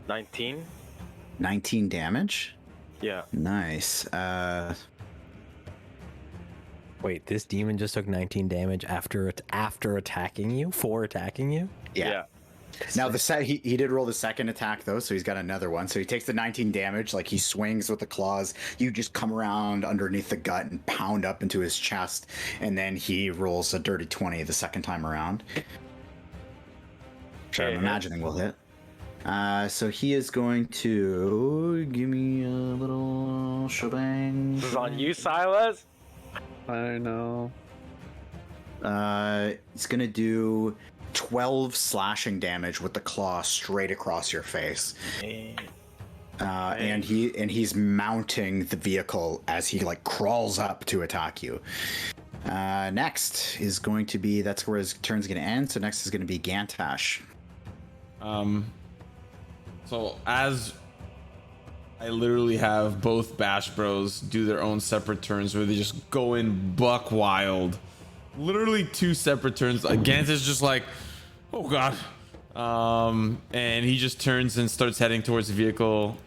19. 19 damage. Yeah. Nice. Wait, this demon just took 19 damage after attacking you? For attacking you? Yeah. Now he did roll the second attack though, so he's got another one. So he takes the 19 damage, like he swings with the claws. You just come around underneath the gut and pound up into his chest, and then he rolls a dirty 20 the second time around. Which I'm imagining will hit. So he is going to give me a little shebang. This is on you, Silas. I know. He's gonna do 12 slashing damage with the claw straight across your face. And he's mounting the vehicle as he like crawls up to attack you. Next is going to be, that's where his turn's gonna end. So next is gonna be Gantash. So as I literally have both Bash Bros do their own separate turns where they just go in buck wild. Literally 2 separate turns. Gantash is just like, oh god. And he just turns and starts heading towards the vehicle.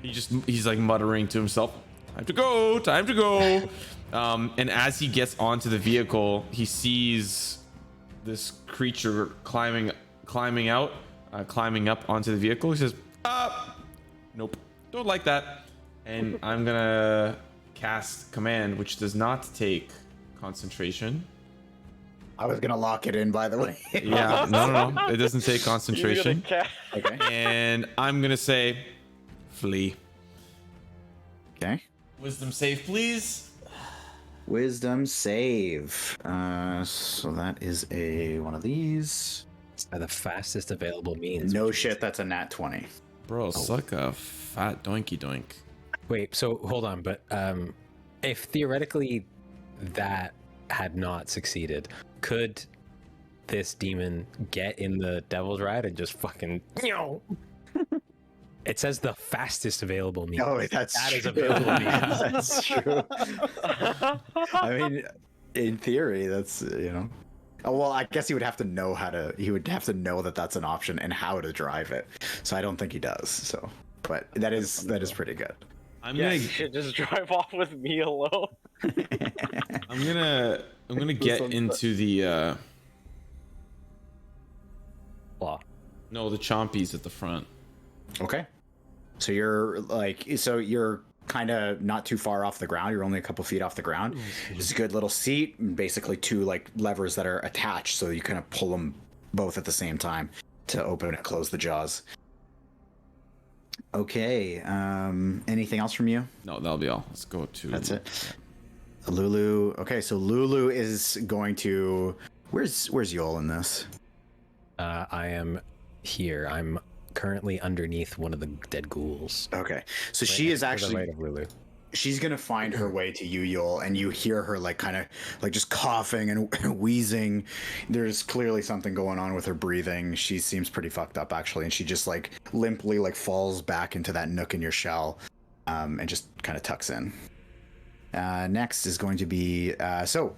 He's like muttering to himself, time to go, time to go. And as he gets onto the vehicle, he sees this creature climbing up onto the vehicle. He says, nope, don't like that. And I'm gonna cast command, which does not take concentration. I was gonna lock it in, by the way. Yeah, no, it doesn't take concentration. Okay. And I'm gonna say, flee. Okay. Wisdom save, please. Wisdom save. So that is one of these. By the fastest available means. No shit, that's a nat 20. Bro, suck a fat doinky doink. Wait, so hold on, but if theoretically that had not succeeded, could this demon get in the Devil's Ride and just fucking It says the fastest available means. Oh, that is available means. That's true. I mean, in theory, that's, Oh, well, I guess he would have to know that that's an option and how to drive it. So I don't think he does. So, but that is pretty good. You should just drive off with me alone. I'm gonna get into the the chompies at the front. Okay. So you're kind of not too far off the ground. You're only a couple feet off the ground. It's a good little seat, and basically 2 like levers that are attached, so you kind of pull them both at the same time to open and close the jaws. Okay. Anything else from you? No, that'll be all. Let's go to. That's it. Lulu. Okay, so Lulu is going to. Where's Yoll in this? I am here. I'm currently underneath one of the dead ghouls. Okay, so she is actually. Right of Lulu. She's gonna find her way to you, Yoll, and you hear her like kind of like just coughing and wheezing. There's clearly something going on with her breathing. She seems pretty fucked up actually, and she just like limply like falls back into that nook in your shell, and just kind of tucks in. Next is going to be so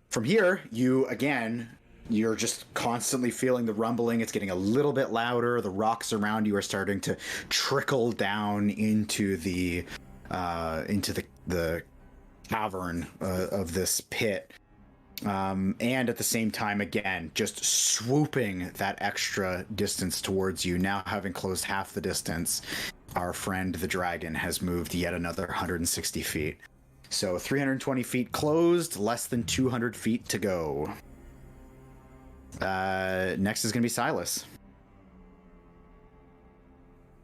from here you're just constantly feeling the rumbling. It's getting a little bit louder. The rocks around you are starting to trickle down into the cavern of this pit, and at the same time, again, just swooping that extra distance towards you. Now having closed half the distance, our friend the dragon has moved yet another 160 feet. So 320 feet closed, less than 200 feet to go. Next is gonna be Silas.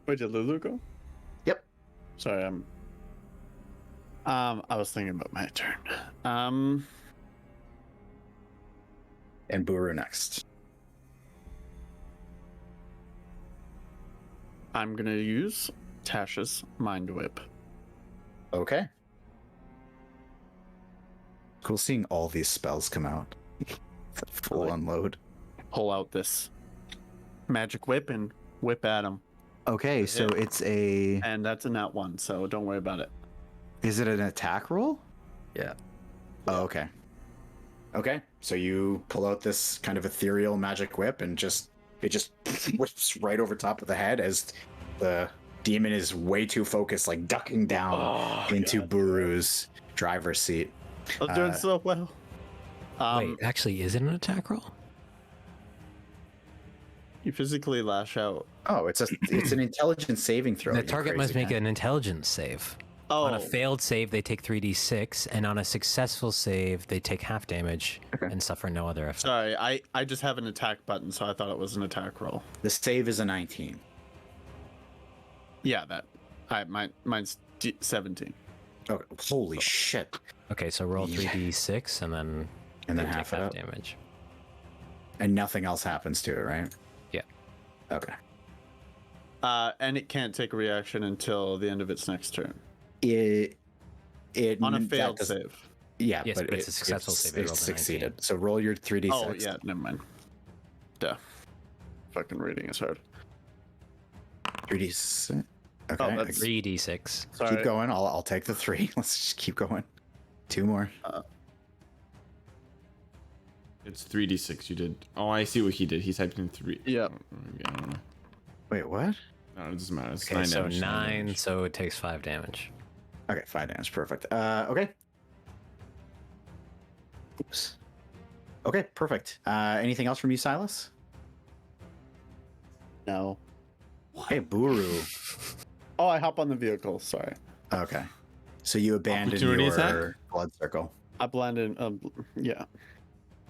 Wait, did Lulu go? Yep. Sorry, I was thinking about my turn. And Buru next. I'm gonna use Tash's Mind Whip. Okay. Cool seeing all these spells come out. Full unload. Pull out this magic whip and whip at him. Okay, so it's and that's a nat 1, so don't worry about it. Is it an attack roll? Yeah. Oh, okay. Okay, so you pull out this kind of ethereal magic whip and it just whips right over top of the head as the demon is way too focused, like ducking down into Buru's driver's seat. I was doing so well. Wait, actually, is it an attack roll? You physically lash out. Oh, it's an intelligence saving throw. The you target must crazy make man. an intelligence save. Oh, On a failed save, they take 3d6, and on a successful save, they take half damage and suffer no other effect. sorry. I just have an attack button, so I thought it was an attack roll. The save is a 19. Yeah, mine's 17. Okay, holy shit! Okay, so roll Yeah. 3d6, and then And then they half take it up. damage. And nothing else happens to it, right? Yeah. Okay. And it can't take a reaction until the end of its next turn. It On a that failed doesn't- save. Yeah, Yes, but it's a successful save. It It rolled a succeeded. 19. So roll your 3d6. Oh, yeah, never mind. Duh. Fucking reading is hard. 3d6. Okay. Oh, that's- 3d6. Sorry. Keep going. I'll take the 3. Let's just keep going. 2 more. It's 3d6. You did. Oh, I see what he did. He typed in 3. Yep. I don't know. Wait, what? No, it doesn't matter. It's Okay, 9 so damage. 9, damage. so it takes 5 damage. Okay, 5 damage. Perfect. Okay. Oops. Okay, perfect. Anything else from you, Silas? No. Hey, Buru. Oh, I hop on the vehicle. Sorry. Okay. So you abandon Opportunity your attack? blood circle. I blend in. Yeah.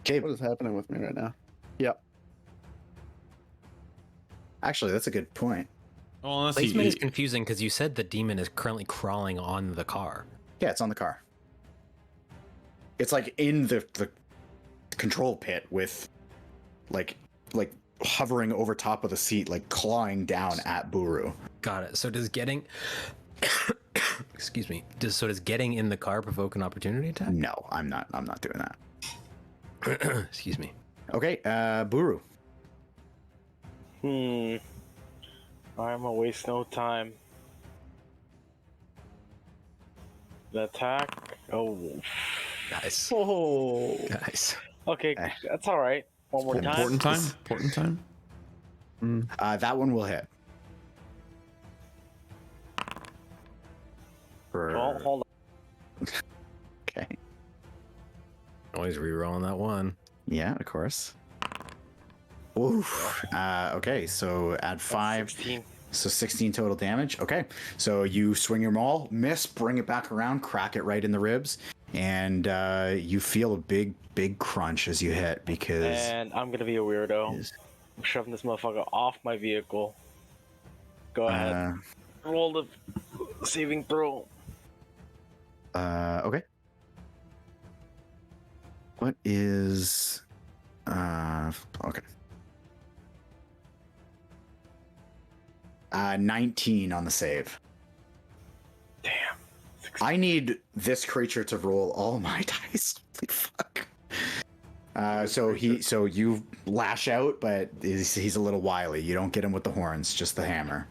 Okay. What is happening with me right now? Yep. Actually, that's a good point. Oh, unless Placement is confusing because you said the demon is currently crawling on the car. Yeah, it's on the car. It's like in the control pit with like hovering over top of the seat, like clawing down at Buru. Got it. So does getting... Excuse me. Does getting in the car provoke an opportunity attack? No, I'm not doing that. Excuse me. Okay, Buru. I'm gonna waste no time. The attack. Oh. Nice. Oh. Nice. Okay, Eh. that's all right. One more time. Important time. Important time. That one will hit. Well, hold Okay. Always rerolling that one. Yeah, of course. Oof. Okay, so add on. 5. 16. So 16 total damage. Okay. So you swing your maul, miss, bring it back around, crack it right in the ribs, and you feel a big crunch as you hit because And I'm gonna be a weirdo. I'm shoving this motherfucker off my vehicle. Go ahead. Roll the saving throw. Okay. What is okay. 19 on the save. Damn. I need this creature to roll all my dice. Holy fuck. So you lash out, but he's a little wily. You don't get him with the horns, just the hammer.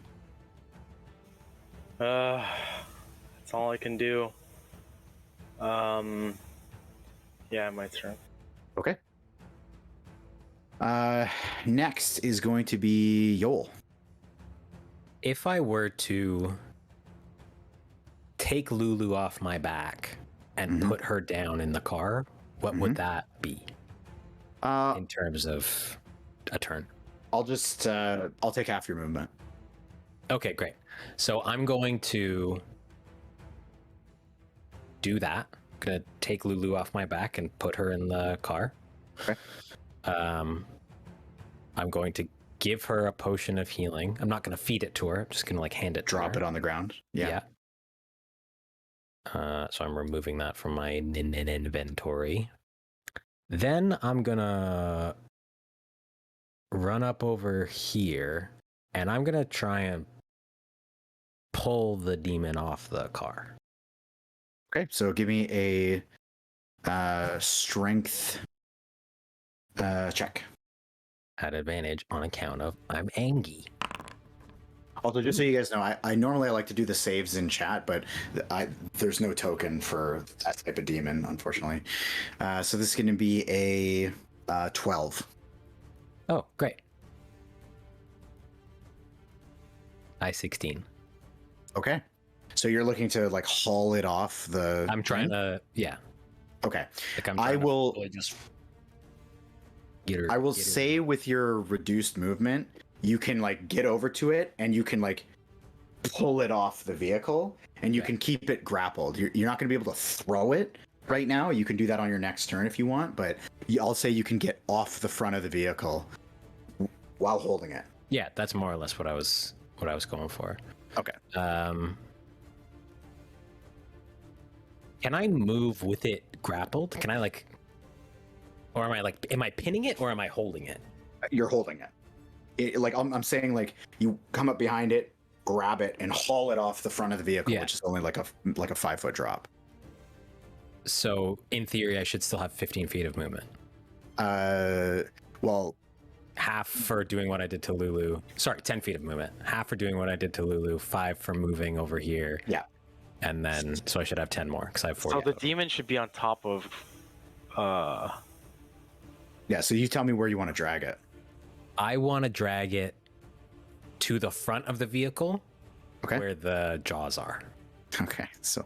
That's all I can do. Yeah, my turn. Okay. Next is going to be Yoll. If I were to take Lulu off my back and put her down in the car, what would that be in terms of a turn? I'll just I'll take half your movement. Okay, great. So I'm going to do that. I'm gonna take Lulu off my back and put her in the car. Okay. I'm going to give her a potion of healing. I'm not gonna feed it to her. I'm just gonna like hand it to Drop her. it on the ground. Yeah. So I'm removing that from my inventory. Then I'm gonna run up over here and I'm gonna try and pull the demon off the car. Okay, so give me a strength check. At advantage on account of I'm angry. Also, just so you guys know, I normally like to do the saves in chat, but there's no token for that type of demon, unfortunately. So this is going to be a 12. Oh, great. I 16. Okay. So you're looking to like haul it off the. I'm trying to, yeah. Okay. Like I'm I trying will. to just get her. I will say with your reduced movement, you can like get over to it and you can like pull it off the vehicle and you can keep it grappled. You're not going to be able to throw it right now. You can do that on your next turn if you want, but I'll say you can get off the front of the vehicle while holding it. Yeah, that's more or less what I was going for. Okay. Can I move with it grappled? Can I like, or am I pinning it or am I holding it? You're holding it. Like I'm saying, like you come up behind it, grab it, and haul it off the front of the vehicle, which is only like a 5-foot drop. So in theory, I should still have 15 feet of movement. Well, half for doing what I did to Lulu. Sorry, 10 feet of movement. Half for doing what I did to Lulu. 5 for moving over here. Yeah. And then, so I should have 10 more because I have 40. So the demon should be on top of. Yeah. So you tell me where you want to drag it. I want to drag it to the front of the vehicle, where the jaws are. Okay. So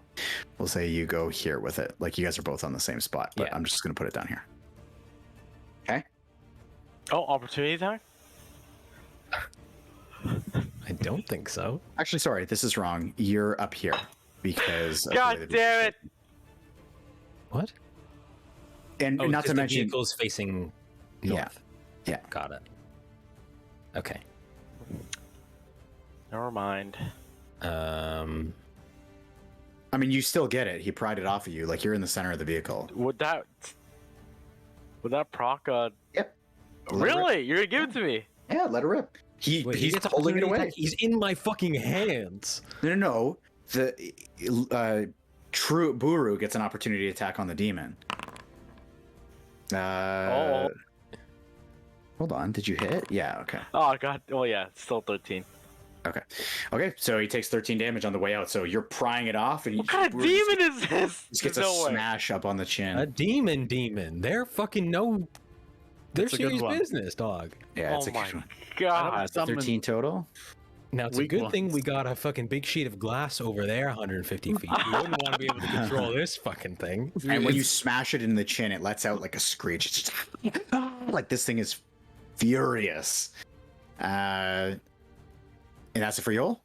we'll say you go here with it. Like you guys are both on the same spot, but I'm just gonna put it down here. Okay. Oh, opportunity attack? I don't think so. Actually, sorry, this is wrong. You're up here because. God damn it! What? And not to mention, the vehicle's facing north. Yeah. Got it. Okay. Never mind. I mean, you still get it. He pried it off of you, like you're in the center of the vehicle. Would that proc? Yep. Really? You're gonna give it to me? Yeah, let her rip. He's pulling it away. He's in my fucking hands. No. The true Buru gets an opportunity to attack on the demon. Hold on. Did you hit? Yeah. Okay. Oh god. Oh yeah. It's still 13. Okay. So he takes 13 damage on the way out. So you're prying it off, and What kind of demon is this? Just gets a smash up on the chin. A demon. They're fucking They're serious business, dog. Yeah, it's a good one. God. 13 total. Now it's a good thing we got a fucking big sheet of glass over there, 150 feet. You wouldn't want to be able to control this fucking thing. And when you smash it in the chin, it lets out like a screech. It's just like this thing is furious. And that's it for Yoll?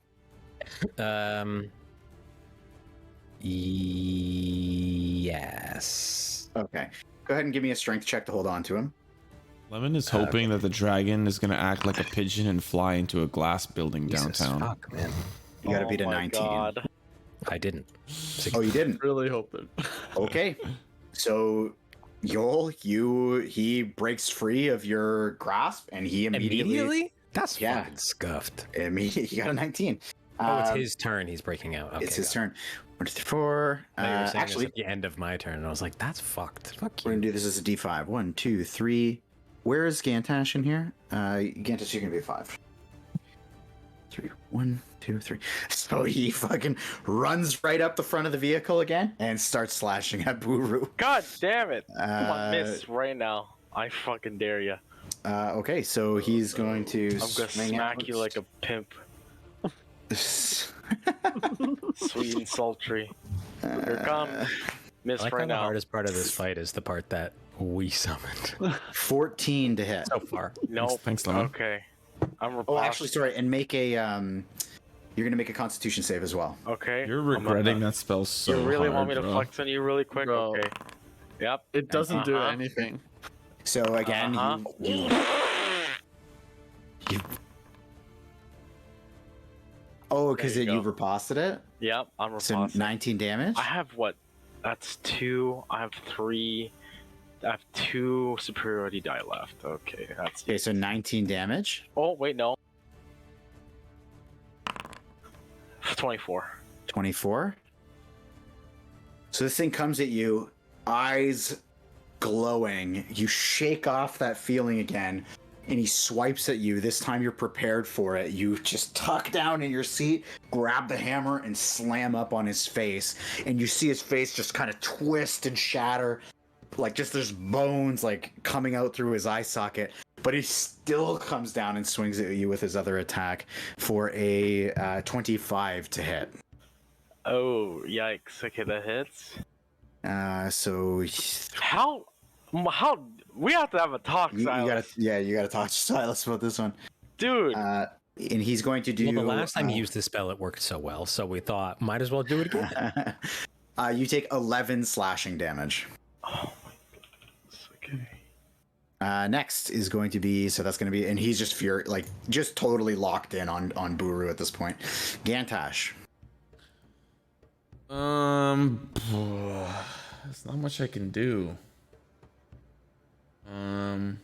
Yes. Okay. Go ahead and give me a strength check to hold on to him. Lemon is hoping that the dragon is going to act like a pigeon and fly into a glass building downtown. Fuck, man. You gotta beat a 19. God. I didn't. Oh, you didn't? Really hoping. Okay. So, Yoll, he breaks free of your grasp, and he immediately? That's fucking scuffed. He got a 19. Oh, it's his turn. He's breaking out. Okay, it's his turn. 1, 2, 3, 4. Actually, at the end of my turn, and I was like, "That's fucked." Fuck we're you. gonna do this as a D5. 1, 2, 3. Where is Gantash in here? Gantash, you're gonna be a 5. 3. 1, 2, 3. So he fucking runs right up the front of the vehicle again and starts slashing at Buru. God damn it! Come on, miss right now. I fucking dare you. Okay, so he's going to. I'm gonna smack you like a pimp. Sweet and sultry. Here come. Miss I like right how the now. hardest part of this fight is the part that we summoned 14 to hit. so far. Nope. Thanks, Lemon. Okay. I'm Oh, repulsed. actually, sorry, and make a you're gonna make a Constitution save as well. Okay. You're regretting that spell so You really hard, want me to bro. flex on you really quick? Bro. Okay. Yep. It doesn't do anything. So again, you Oh, because There you you go. riposted it. Yep. I'm So repulsed. 19 damage. I have what? That's 2. I have 3. I have 2 superiority die left. Okay, that's. Okay, so 19 damage. Oh wait, no. 24. 24. So this thing comes at you, eyes glowing. You shake off that feeling again. and he swipes at you. This time you're prepared for it. You just tuck down in your seat, grab the hammer, and slam up on his face. And you see his face just kind of twist and shatter. Like, just there's bones, like, coming out through his eye socket. But he still comes down and swings at you with his other attack for a 25 to hit. Oh, yikes. Okay, that hits. So... How... We have to have a talk, Silas. You gotta talk to Silas about this one. Dude! And he's going to do... Well, the last time he used this spell, it worked so well, so we thought, might as well do it again. You take 11 slashing damage. Oh my goodness, okay. Next is going to be... So that's going to be... And he's just just totally locked in on Buru at this point. Gantash. There's not much I can do. I'm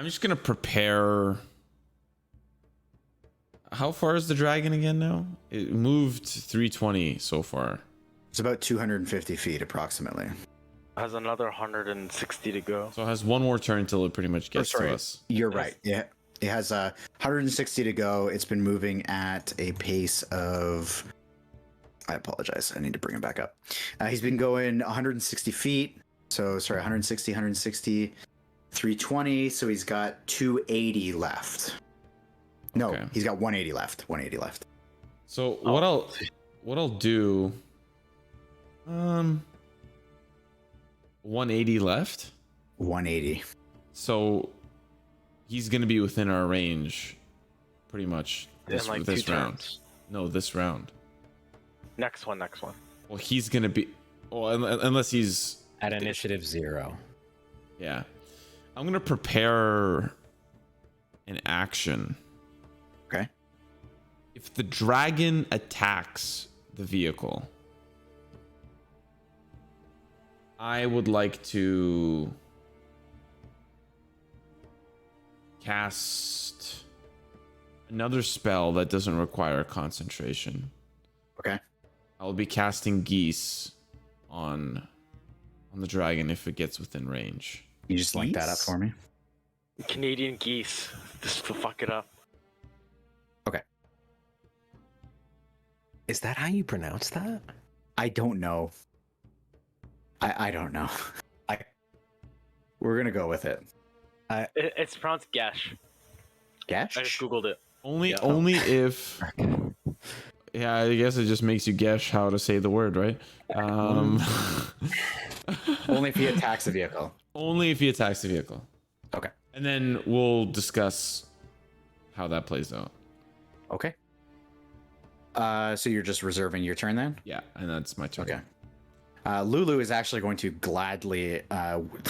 just gonna prepare. How far is the dragon again now? It moved 320 so far. It's about 250 feet approximately. Has another 160 to go. So it has one more turn till it pretty much gets to us. You're right. Yeah. It has 160 to go. It's been moving at a pace of... I apologize. I need to bring him back up. He's been going 160 feet. So, sorry, 160, 160, 320. So he's got 280 left. No, Okay. He's got 180 left. 180 left. So what I'll do... 180 left? 180. So he's going to be within our range pretty much this round. turns. No, this round. Next one. Well, he's going to be... Well, unless he's... At initiative 0. Yeah. I'm going to prepare an action. Okay. If the dragon attacks the vehicle, I would like to cast another spell that doesn't require concentration. Okay. I'll be casting Geese on the dragon if it gets within range. You just link that up for me. Canadian geese. Just to fuck it up. Okay. Is that how you pronounce that? I don't know. I don't know. We're gonna go with it. It's pronounced Gash. Gash? I just googled it. Only if... Yeah, I guess it just makes you guess how to say the word, right? Only if he attacks the vehicle. Only if he attacks the vehicle. Okay. And then we'll discuss how that plays out. Okay. So you're just reserving your turn then? Yeah, and that's my turn. Okay. Lulu is actually going to gladly,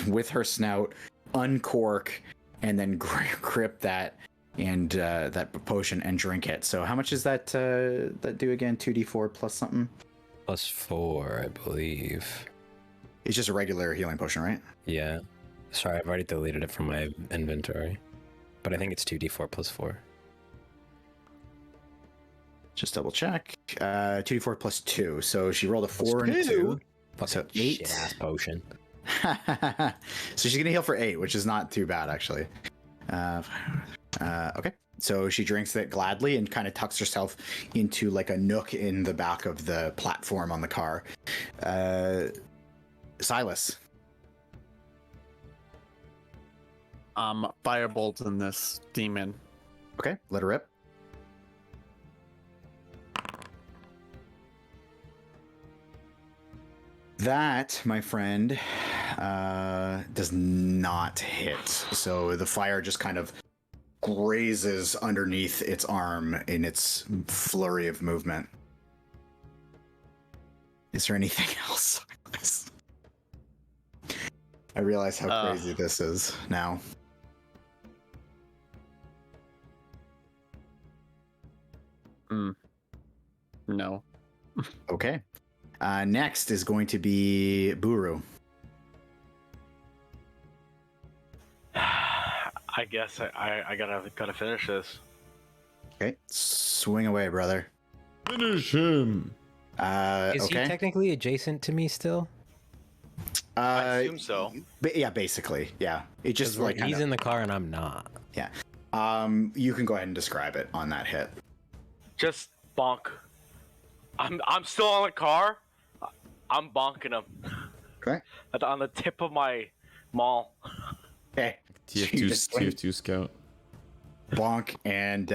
with her snout, uncork and then grip that and that potion and drink it. So how much is that do again? 2d4 plus something? Plus 4, I believe. It's just a regular healing potion, right? Yeah. Sorry, I've already deleted it from my inventory. But I think it's 2d4 plus 4. Just double check. 2d4 plus 2. So she rolled a 4 and a 2. So 8. Shit-ass potion. So she's gonna heal for 8, which is not too bad actually. Okay. So she drinks it gladly and kind of tucks herself into like a nook in the back of the platform on the car. Silas. Firebolt in this demon. Okay, let her rip. That, my friend, does not hit. So the fire just kind of grazes underneath its arm in its flurry of movement. Is there anything else? I realize how crazy this is now. No. Okay. Next is going to be Buru. I guess I gotta finish this. Okay, swing away, brother. Finish him. Is he Okay. technically adjacent to me still? I assume so. Yeah, basically. Yeah. It just 'Cause like he's kinda- in the car and I'm not. Yeah. You can go ahead and describe it on that hit. Just bonk. I'm still on the car. I'm bonking him Okay. on the tip of my maul. Okay. TF2 scout. Bonk and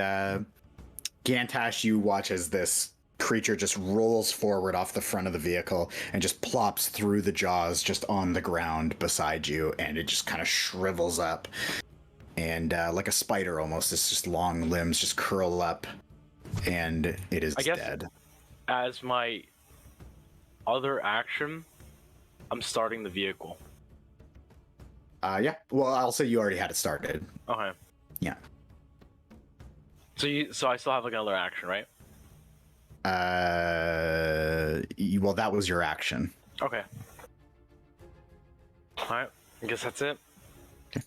Gantash, you watch as this creature just rolls forward off the front of the vehicle and just plops through the jaws just on the ground beside you, and it just kind of shrivels up. And like a spider almost, it's just long limbs just curl up, and it is I guess dead. as my other action, I'm starting the vehicle. Yeah. Well, I'll say you already had it started. Okay. Yeah. So I still have like another action, right? Well, that was your action. Okay. Alright, I guess that's it.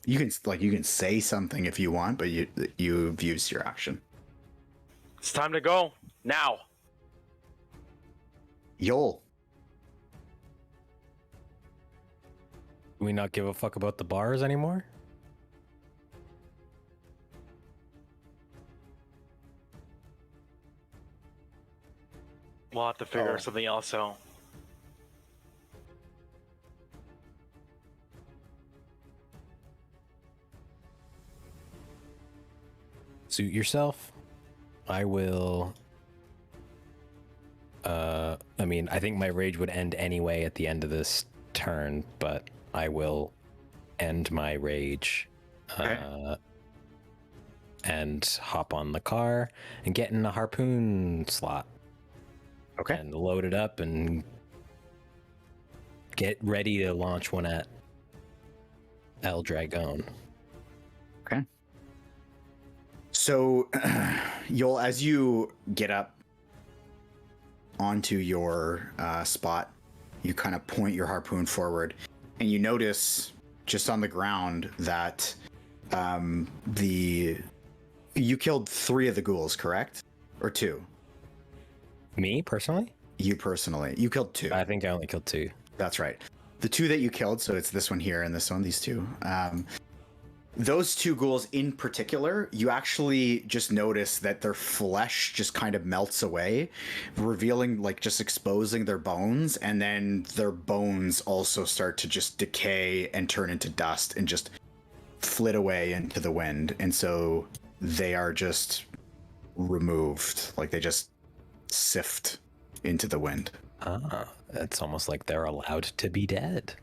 You can say something if you want, but you've used your action. It's time to go. Now. Yoll. Do we not give a fuck about the bars anymore? We'll have to figure something else out. Suit yourself. I will. I mean, I think my rage would end anyway at the end of this turn, but I will end my rage. Okay. And hop on the car and get in a harpoon slot. Okay. And load it up and get ready to launch one at El Dragon. Okay. So, Yoll, as you get up onto your spot, you kind of point your harpoon forward, and you notice just on the ground that you killed 3 of the ghouls, correct? Or 2? Me personally? You personally. You killed 2. I think I only killed 2. That's right. The 2 that you killed, so it's this one here and this one, these 2. Those 2 ghouls in particular, you actually just notice that their flesh just kind of melts away, revealing, like, just exposing their bones, and then their bones also start to just decay and turn into dust and just flit away into the wind. And so they are just removed, like they just sift into the wind. Ah, it's almost like they're allowed to be dead.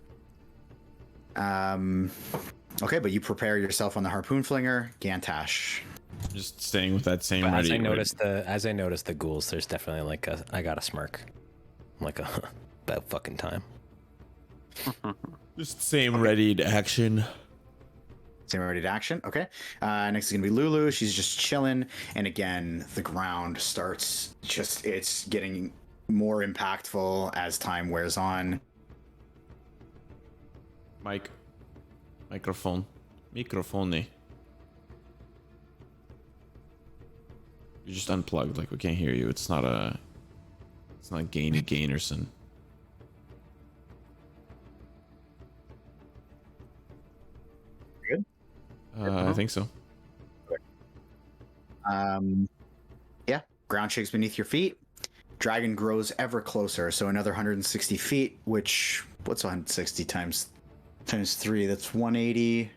Okay, but you prepare yourself on the harpoon flinger, Gantash. Just staying with that same But ready. as I noticed the ghouls, there's definitely like I got a smirk. I'm like about fucking time. Just same ready to action. Same ready to action. Okay. Next is gonna be Lulu. She's just chilling, and again, the ground starts it's getting more impactful as time wears on. Microphone. You're just unplugged, like we can't hear you. It's not Gainy Gainerson. Good? I think so. Yeah, ground shakes beneath your feet. Dragon grows ever closer, so another 160 feet, which, what's 160 times 3? That's 180.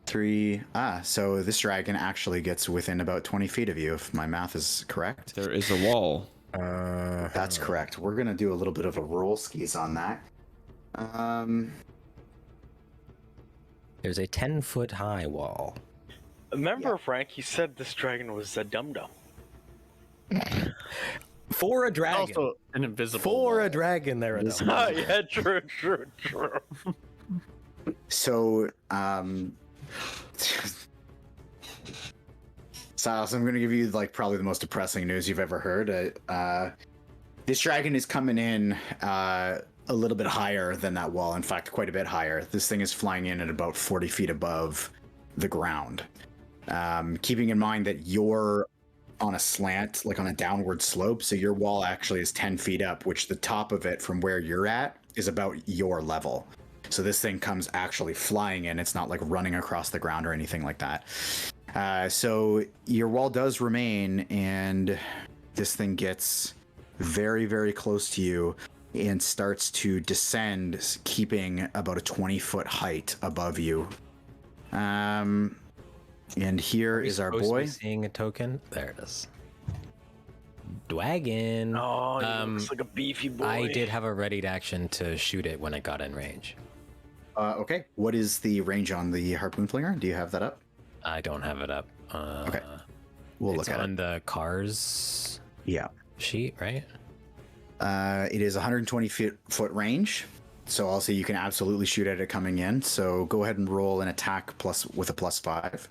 3. So this dragon actually gets within about 20 feet of you, if my math is correct. There is a wall. That's correct. We're gonna do a little bit of a roll skis on that. There's a 10-foot high wall. Remember, Frank, he said this dragon was a dum-dum. For a dragon. Also an invisible. For wall. a dragon, there it is. Oh, yeah, true. So, Silas, I'm going to give you like probably the most depressing news you've ever heard. This dragon is coming in a little bit higher than that wall. In fact, quite a bit higher. This thing is flying in at about 40 feet above the ground. Keeping in mind that you're on a slant, like on a downward slope. So your wall actually is 10 feet up, which the top of it from where you're at is about your level. So this thing comes actually flying in. It's not like running across the ground or anything like that. So your wall does remain, and this thing gets very, very close to you and starts to descend, keeping about a 20-foot height above you. And here is our boy. Seeing a token. There it is. Dwagon. Oh, he looks like a beefy boy. I did have a readied action to shoot it when it got in range. Okay. What is the range on the harpoon flinger? Do you have that up? I don't have it up. Okay. We'll look at on it. the cars Yeah. sheet, right? It is 120 foot range. So I'll say you can absolutely shoot at it coming in. So go ahead and roll an attack with a +5.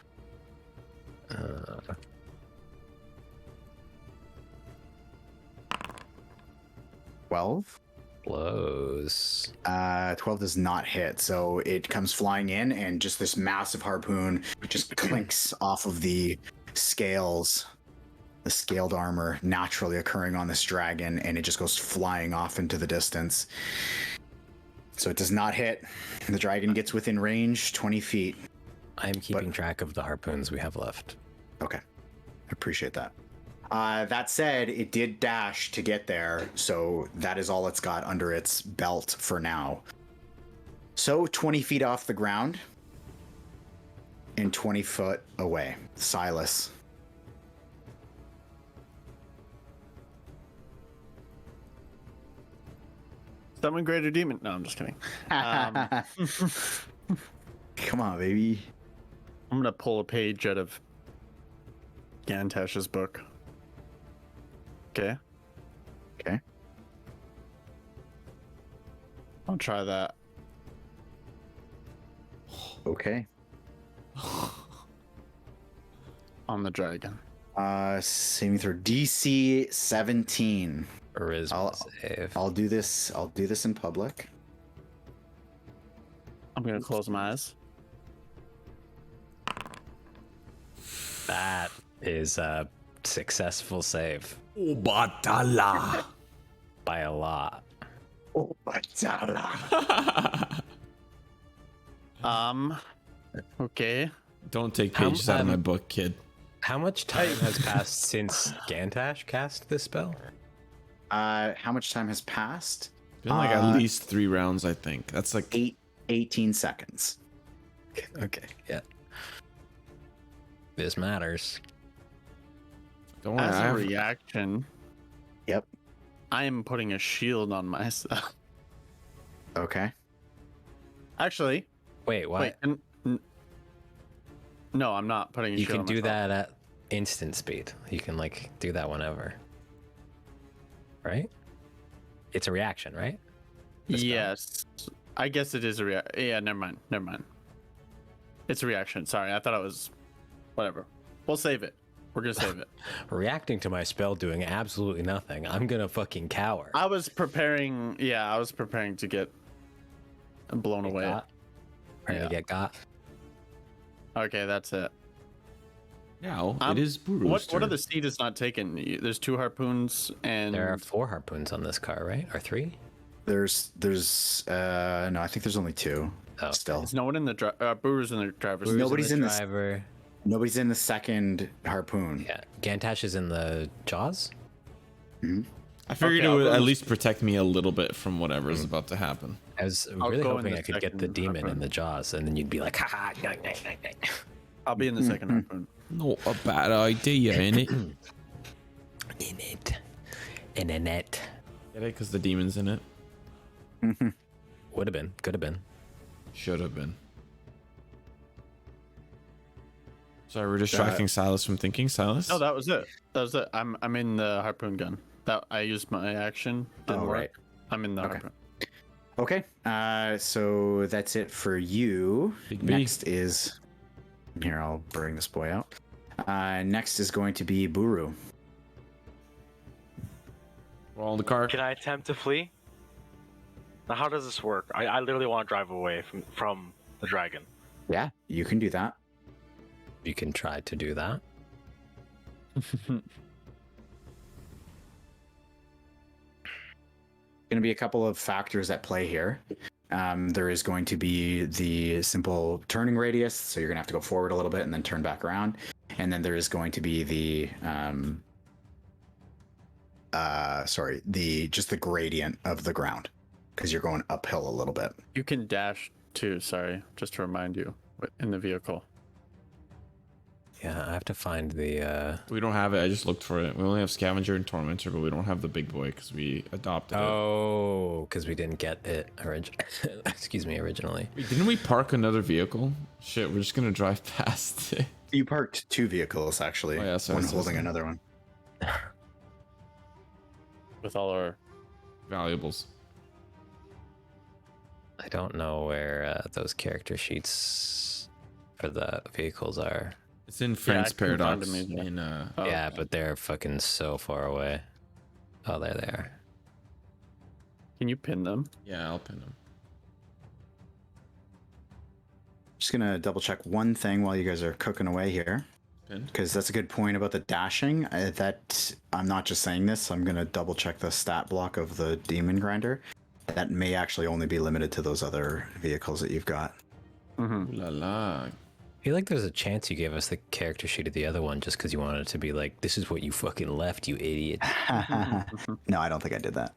12. Blows. 12 does not hit, so it comes flying in, and just this massive harpoon just clinks off of the scales, the scaled armor naturally occurring on this dragon, and it just goes flying off into the distance. So it does not hit. The dragon gets within range, 20 feet. I am keeping track of the harpoons we have left. Okay. I appreciate that. That said, it did dash to get there, so that is all it's got under its belt for now. So 20 feet off the ground and 20 foot away. Silas. Summon greater demon. No, I'm just kidding. Come on, baby. I'm gonna pull a page out of Gantash's book. Okay. Okay. I'll try that. Okay. On the dragon. Saving throw DC 17. Charisma save. I'll do this in public. I'm gonna close my eyes. That is a successful save. Obatala. By a lot. Obatala. Okay. Don't take pages out of my book, kid. How much time has passed since Gantash cast this spell? How much time has passed? Been like at least 3 rounds, I think. That's like 18 seconds. Okay, yeah. This matters. Don't worry. As I a have, reaction, Yep. I am putting a shield on myself. Okay. Actually, Wait, what? wait. No, I'm not putting a You shield can on do myself. that at instant speed. You can like do that whenever. Right? It's a reaction, right? The spell? Yes. I guess it is a reaction. Yeah, never mind. Never mind. It's a reaction. Sorry, I thought it was... Whatever. We'll save it. We're gonna save it. Reacting to my spell doing absolutely nothing. I'm gonna fucking cower. I was preparing... Yeah, I was preparing to get blown away. Ready to get got? Okay, that's it. now it is Buru's What turn. are the seed is not taken? There's 2 harpoons and... There are 4 harpoons on this car, right? Or 3? There's no, I think there's only 2 Oh. still. There's no one in the... Buru's in the driver's seat. Nobody's in the driver. Nobody's in the second harpoon. Yeah. Gantash is in the jaws? I figured Okay, it I'll would go at in- least protect me a little bit from whatever is about to happen. I was I'll really go in hoping the I could get the second demon in harpoon. the jaws, and then you'd be like, haha, I'll be in the second harpoon. Not a bad idea, innit? in it. In a net. Get it? Because the demon's in it. Would have been. Could have been. Should have been. Sorry, we're distracting Silas from thinking. Silas? No, that was it. That was it. I'm in the harpoon gun. That I used my action. Didn't Oh, work. right. I'm in the Okay. harpoon. Okay. So that's it for you. Big B. Next is here. I'll bring this boy out. Next is going to be Buru. We're all in the car. Can I attempt to flee? Now, how does this work? I literally want to drive away from the dragon. Yeah, you can do that. You can try to do that. Going to be a couple of factors at play here. There is going to be the simple turning radius, so you're going to have to go forward a little bit and then turn back around. And then there is going to be the just the gradient of the ground, because you're going uphill a little bit. You can dash too, sorry, just to remind you, in the vehicle. Yeah, I have to find the. We don't have it. I just looked for it. We only have Scavenger and Tormentor, but we don't have the big boy because we adopted it. Oh, because we didn't get it originally. Wait, didn't we park another vehicle? Shit, we're just gonna drive past it. You parked 2 vehicles, actually. Oh, yeah, so one it's holding just- another one. With all our Valuables. I don't know where those character sheets for the vehicles are. It's in Frank's I couldn't find Paradox. them either. In Oh. Yeah, but they're fucking so far away. Oh, there they are. Can you pin them? yeah, I'll pin them. Just gonna double check one thing while you guys are cooking away here, Pinned. because that's a good point about the dashing. That I'm not just saying this. I'm gonna double check the stat block of the demon grinder. That may actually only be limited to those other vehicles that you've got. Mm-hmm. Ooh la la. I feel like there's a chance you gave us the character sheet of the other one just because you wanted it to be like, this is what you fucking left, you idiot. No, I don't think I did that.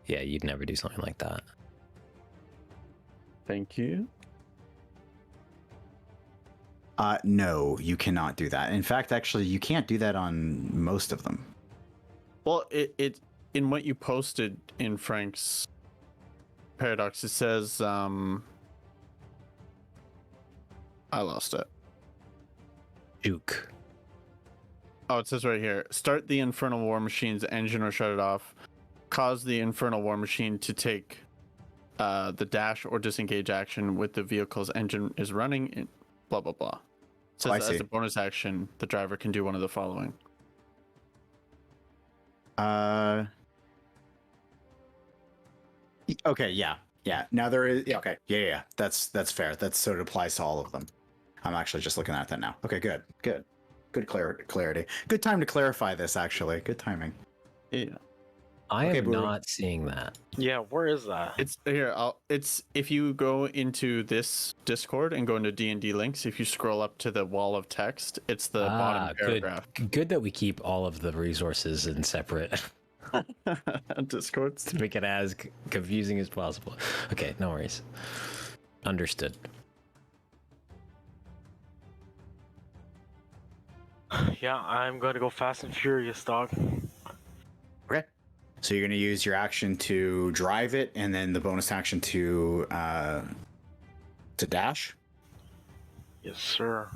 Yeah, you'd never do something like that. Thank you. No, you cannot do that. In fact, actually, you can't do that on most of them. Well, it in what you posted in Frank's Paradox, it says I lost it. Juke. Oh, it says right here: start the infernal war machine's engine or shut it off. Cause the infernal war machine to take the dash or disengage action with the vehicle's engine is running. In blah blah blah. It says I that see. as a bonus action, the driver can do one of the following. Okay, yeah. Now there is. Yeah, okay, yeah. That's fair. That sort of applies to all of them. I'm actually just looking at that now. Okay, good clarity. Good time to clarify this. Actually, good timing. Yeah, I Okay, am Buru. not seeing that. Yeah, where is that? it's here. It's if you go into this Discord and go into D&D links. If you scroll up to the wall of text, it's the bottom paragraph. Good that we keep all of the resources in separate Discords. to make it as confusing as possible. Okay, no worries. Understood. Yeah, I'm going to go fast and furious, dog. Okay. So you're going to use your action to drive it, and then the bonus action to dash. Yes, sir.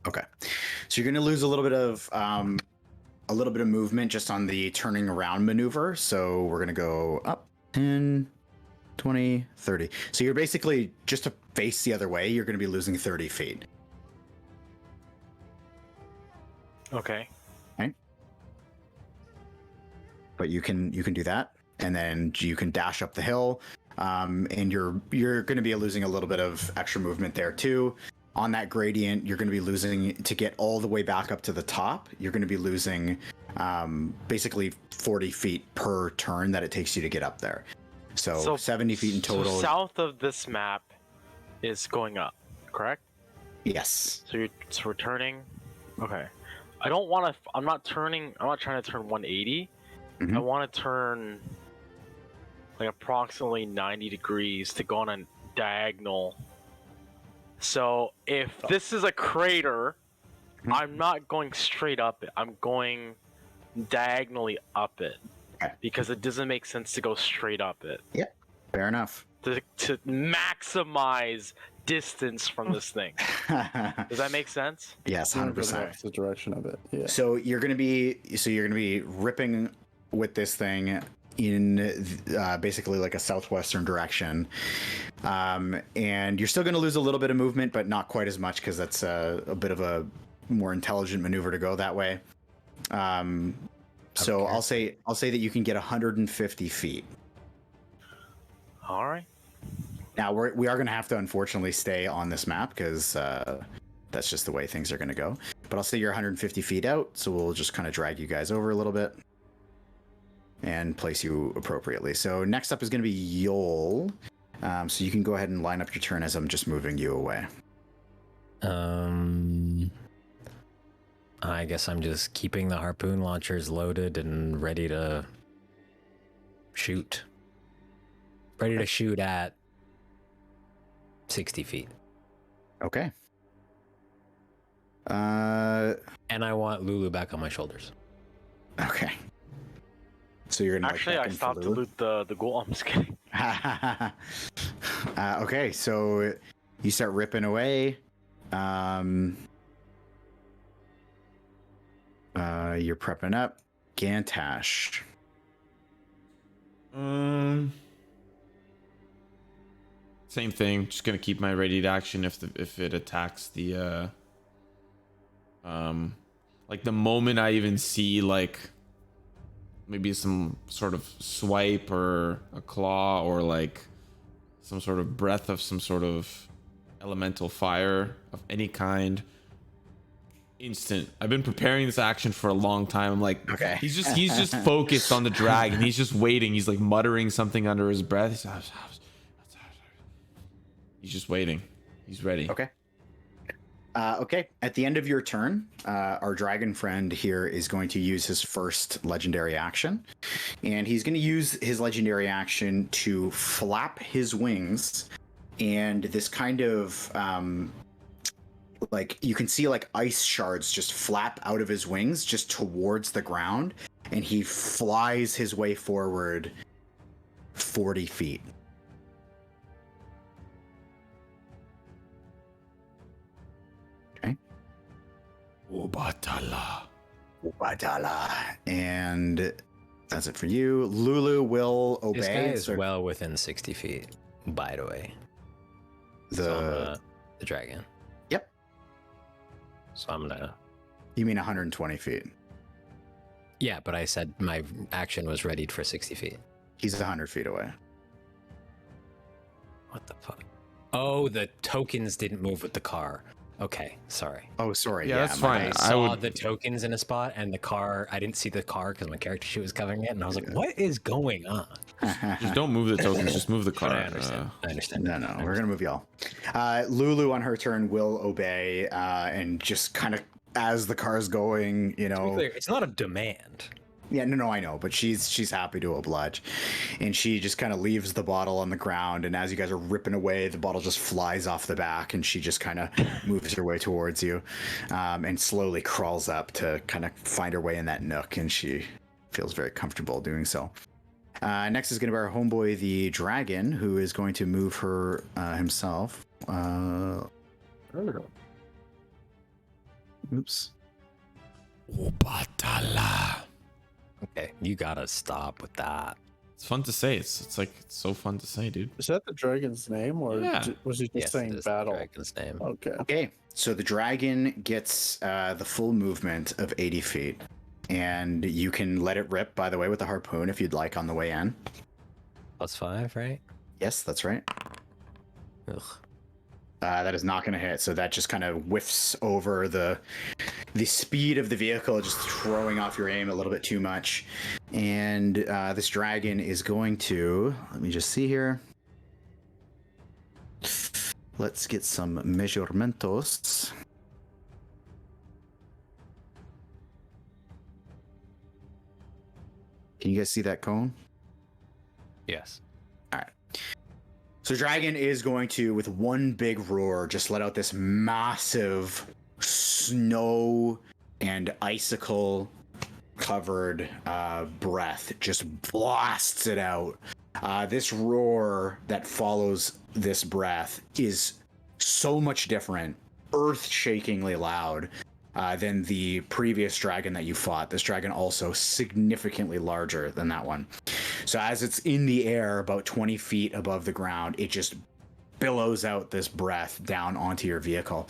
Okay. So you're going to lose a little bit of movement just on the turning around maneuver. So we're going to go up 10, 20, 30. So you're basically just to face the other way. You're going to be losing 30 feet. Okay. But you can do that, and then you can dash up the hill, and you're going to be losing a little bit of extra movement there too. On that gradient, you're going to be losing to get all the way back up to the top. You're going to be losing basically 40 feet per turn that it takes you to get up there. So 70 feet in total. So south of this map is going up, correct? Yes. So we're turning. Okay. I don't want to. I'm not trying to turn 180. Mhm. I want to turn like approximately 90 degrees to go on a diagonal. So if this is a crater, I'm not going straight up it. I'm going diagonally up it. Okay. Because it doesn't make sense to go straight up it. Fair enough. To maximize distance from this thing. Does that make sense? Yes, 100%. That's the direction of it. Yeah. So you're gonna be ripping with this thing in basically like a southwestern direction, and you're still gonna lose a little bit of movement, but not quite as much because that's a bit of a more intelligent maneuver to go that way. So Okay. I'll say that you can get 150 feet. All right. Now we are gonna have to unfortunately stay on this map because that's just the way things are gonna go. but I'll say you're 150 feet out, so we'll just kind of drag you guys over a little bit and place you appropriately. So next up is going to be Yoll. So you can go ahead and line up your turn as I'm just moving you away. I guess I'm just keeping the harpoon launchers loaded and ready to shoot. Ready to shoot at 60 feet. Okay. And I want Lulu back on my shoulders. Okay. So you're gonna Actually, I stopped to loot the goal. I'm just kidding. Okay, so you start ripping away. You're prepping up. Gantash. Same thing. Just gonna keep my ready to action if it attacks the like the moment I even see like maybe some sort of swipe or a claw or like some sort of breath of some sort of elemental fire of any kind. Instant. I've been preparing this action for a long time. I'm like, okay. He's just focused on the dragon. He's just waiting. He's like muttering something under his breath. He's just waiting. He's ready. Okay. Okay. At the end of your turn, our dragon friend here is going to use his first legendary action, and he's going to use his legendary action to flap his wings, and this kind of like you can see like ice shards just flap out of his wings just towards the ground, and he flies his way forward 40 feet. Okay. Obatala. And that's it for you. Lulu will obey. This guy is well within 60 feet, by the way. The dragon. Yep. So I'm gonna... You mean 120 feet? Yeah, but I said my action was readied for 60 feet. He's 100 feet away. What the fuck? Oh, the tokens didn't move with the car. Okay, sorry. Oh, sorry. Yeah, that's fine. I saw the tokens in a spot, and the car, I didn't see the car because my character sheet was covering it, and I was like, what is going on? Just don't move the tokens, just move the car. I understand. No, we're going to move y'all. Lulu on her turn will obey and just kind of, as the car's going, you know. To be clear, it's not a demand. Yeah, no, I know, but she's happy to oblige, and she just kind of leaves the bottle on the ground, and as you guys are ripping away, the bottle just flies off the back, and she just kind of moves her way towards you, and slowly crawls up to kind of find her way in that nook, and she feels very comfortable doing so. Next is going to be our homeboy, the dragon, who is going to move her himself. Oops. Obatala. Okay, you gotta stop with that. It's fun to say. It's so fun to say, dude. Is that the dragon's name, or Yeah. was he just saying battle? The dragon's name. Okay. Okay, so the dragon gets the full movement of 80 feet, and you can let it rip, by the way, with the harpoon if you'd like on the way in. +5, right? Yes, that's right. Ugh. That is not going to hit, so that just kind of whiffs over the speed of the vehicle, just throwing off your aim a little bit too much. And this dragon is going to, let me just see here. Let's get some measuramentos. Can you guys see that cone? Yes. All right. So dragon is going to, with one big roar, just let out this massive snow and icicle covered breath. Just blasts it out. This roar that follows this breath is so much different, earth-shakingly loud, than the previous dragon that you fought. This dragon also significantly larger than that one. So as it's in the air about 20 feet above the ground, it just billows out this breath down onto your vehicle.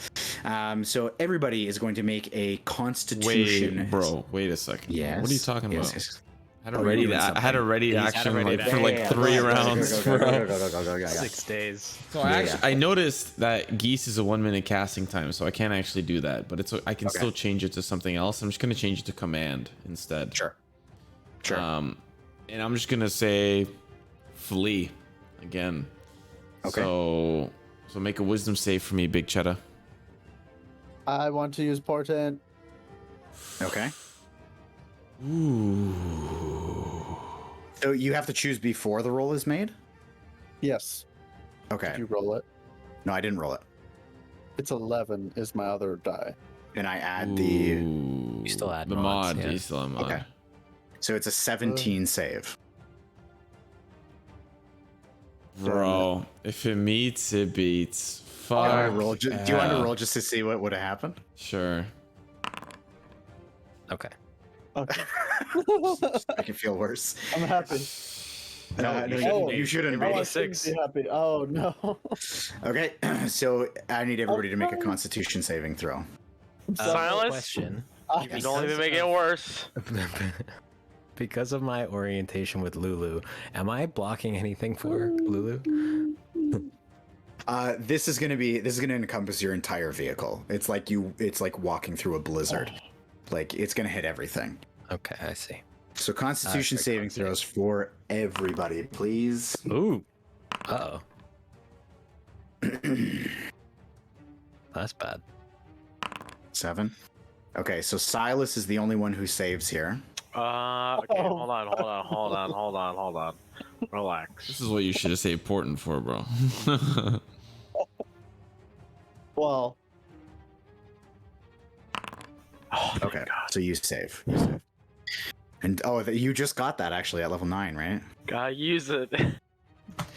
So everybody is going to make a constitution. Wait a second. Yes. What are you talking about? Yes. I had a ready He's had a action ready like for like Yeah, 3 go rounds. go. 6 days. So I noticed that geese is a 1 minute casting time, so I can't actually do that. But I can still change it to something else. I'm just gonna change it to command instead. Sure. And I'm just gonna say flee again. Okay. So make a wisdom save for me, Big Cheddar. I want to use portent. Okay. Ooh. So you have to choose before the roll is made? Yes. Okay. Did you roll it? No, I didn't roll it. It's 11 is my other die. And I add You still add the mods, mod. yeah. You still add mod. Okay. So it's a 17 save. Bro, if it meets, it beats. Do you want Fuck. to roll? Do you want to roll just to see what would have happened? Sure. Okay. Okay. Make it feel worse. I'm happy. You shouldn't Oh, be. I shouldn't be happy. Oh no. Okay, so I need everybody to make a Constitution saving throw. Silas? Question. You don't even make it worse. Because of my orientation with Lulu, am I blocking anything for Lulu? This is gonna encompass your entire vehicle. It's like walking through a blizzard. Like it's gonna hit everything. Okay, I see. So Constitution Strict saving Constitution. throws for everybody, please. Ooh. Uh oh. That's bad. 7. Okay, so Silas is the only one who saves here. Okay, hold on. Relax. This is what you should have saved Portent for, bro. Well, Okay, so you save. And you just got that actually at level 9, right? Gotta use it.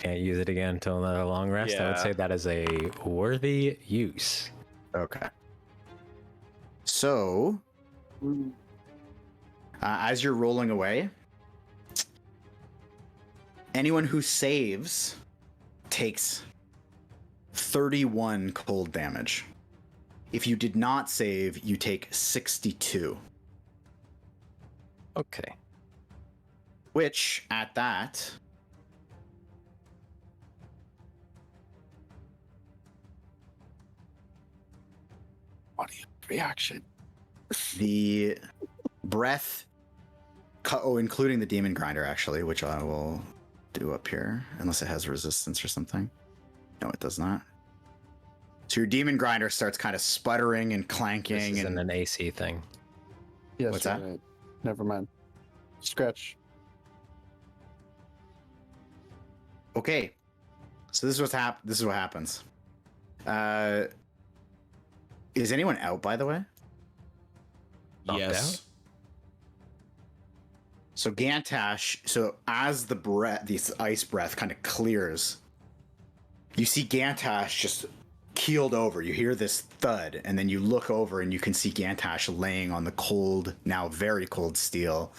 Can't use it again until another long rest. I would Yeah. say that is a worthy use. Okay. So, as you're rolling away, anyone who saves takes 31 cold damage. If you did not save, you take 62. Okay. Which, at that, reaction. the breath, including the demon grinder, actually, which I will do up here, unless it has resistance or something. No, it does not. So your demon grinder starts kind of sputtering and clanking. This isn't and an AC thing. Yes, What's you're that? right. Never mind. Scratch. Okay, so this is what happens. Is anyone out, by the way? Knocked Yes. out? So Gantash, so as this ice breath kind of clears, you see Gantash just keeled over. You hear this thud, and then you look over and you can see Gantash laying on the cold, now very cold steel.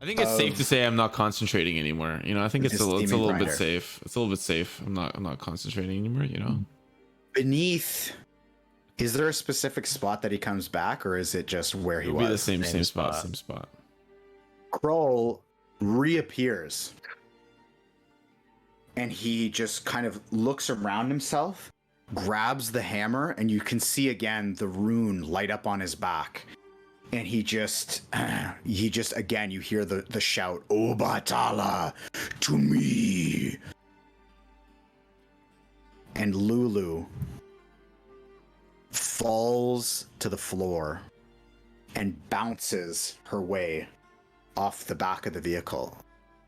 I think it's safe to say I'm not concentrating anymore. You know, I think it's a Just little demon bit grinder. safe. It's a little bit safe. I'm not concentrating anymore. You know. Beneath, is there a specific spot that he comes back, or is it just where he It'll be the was? same spot. spot. Same spot. Kroll reappears, and he just kind of looks around himself, grabs the hammer, and you can see again the rune light up on his back. And he just again, you hear the shout, Obatala, to me. And Lulu falls to the floor and bounces her way off the back of the vehicle.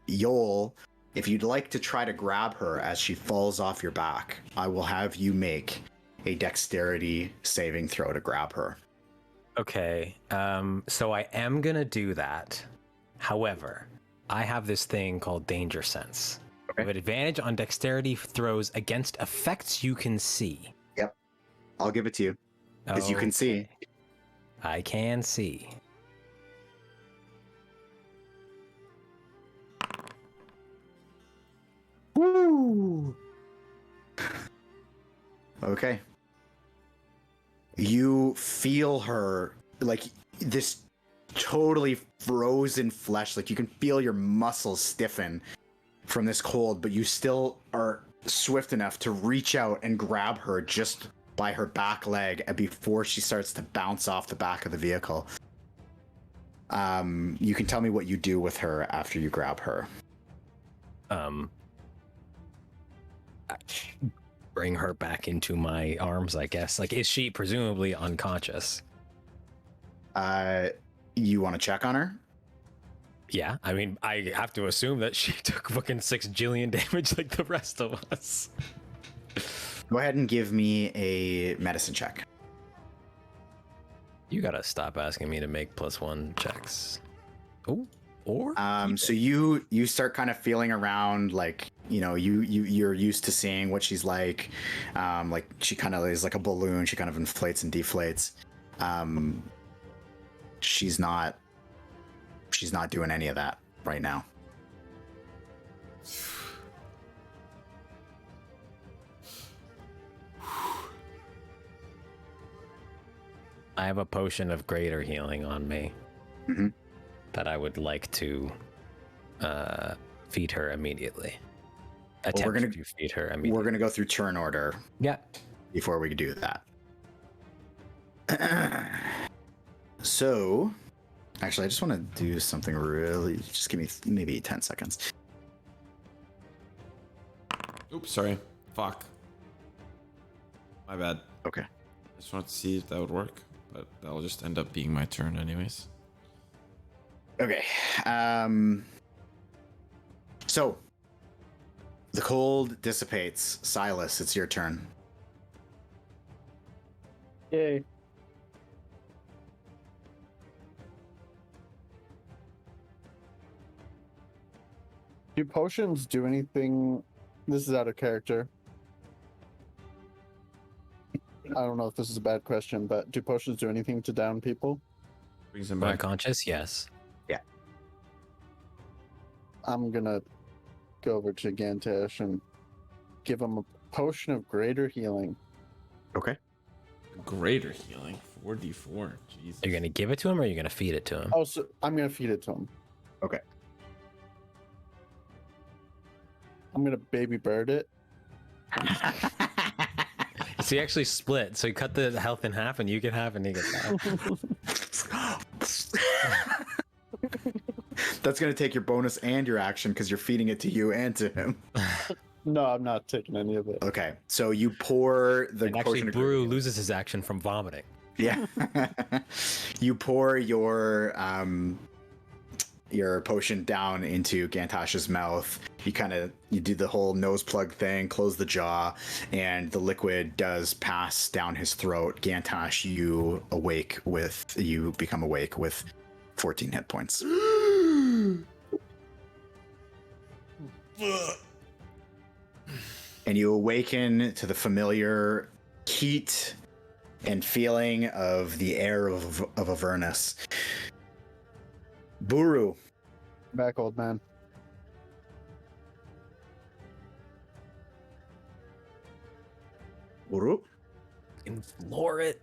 Yoll, if you'd like to try to grab her as she falls off your back, I will have you make a dexterity saving throw to grab her. Okay, so I am gonna do that. However, I have this thing called Danger Sense. Okay. With advantage on dexterity throws against effects you can see. I'll give it to you, because you can see. Okay. I can see. Woo! Okay. You feel her, like, this totally frozen flesh. Like you can feel your muscles stiffen from this cold, but you still are swift enough to reach out and grab her just by her back leg before she starts to bounce off the back of the vehicle. You can tell me what you do with her after you grab her. Bring her back into my arms, I guess. Like, is she presumably unconscious? You want to check on her? Yeah, I mean, I have to assume that she took fucking 6 jillion damage like the rest of us. Go ahead and give me a medicine check. You gotta stop asking me to make +1 checks. Oh, or So you start kind of feeling around, like, you know, you're used to seeing what she's like she kind of is like a balloon. She kind of inflates and deflates. She's not doing any of that right now. I have a potion of greater healing on me that I would like to feed her immediately. We're gonna to feed her immediately. We're gonna go through turn order. Yeah. Before we do that. So, actually, I just want to do something really. Just give me maybe 10 seconds. Oops, sorry. Fuck. My bad. Okay. I just wanted to see if that would work, but that'll just end up being my turn anyways. Okay. So, the cold dissipates. Silas, it's your turn. Yay. Do potions do anything? This is out of character. I don't know if this is a bad question, but do potions do anything to down people? Brings him back. Unconscious? Yes. Yeah. I'm gonna go over to Gantash and give him a potion of greater healing. Okay. Greater healing. 4d4. Jesus. Are you gonna give it to him or are you gonna feed it to him? Oh, so I'm gonna feed it to him. Okay. I'm gonna baby bird it. So you actually split. So you cut the health in half and you get half and he gets half. That's going to take your bonus and your action because you're feeding it to you and to him. No, I'm not taking any of it. Okay. So you pour the And actually, potion of Buru loses his action from vomiting. Yeah. You pour your potion down into Gantash's mouth. You do the whole nose plug thing, close the jaw, and the liquid does pass down his throat. Gantash, you become awake with 14 hit points. And you awaken to the familiar heat and feeling of the air of Avernus. Buru. Back, old man. Buru? And floor it.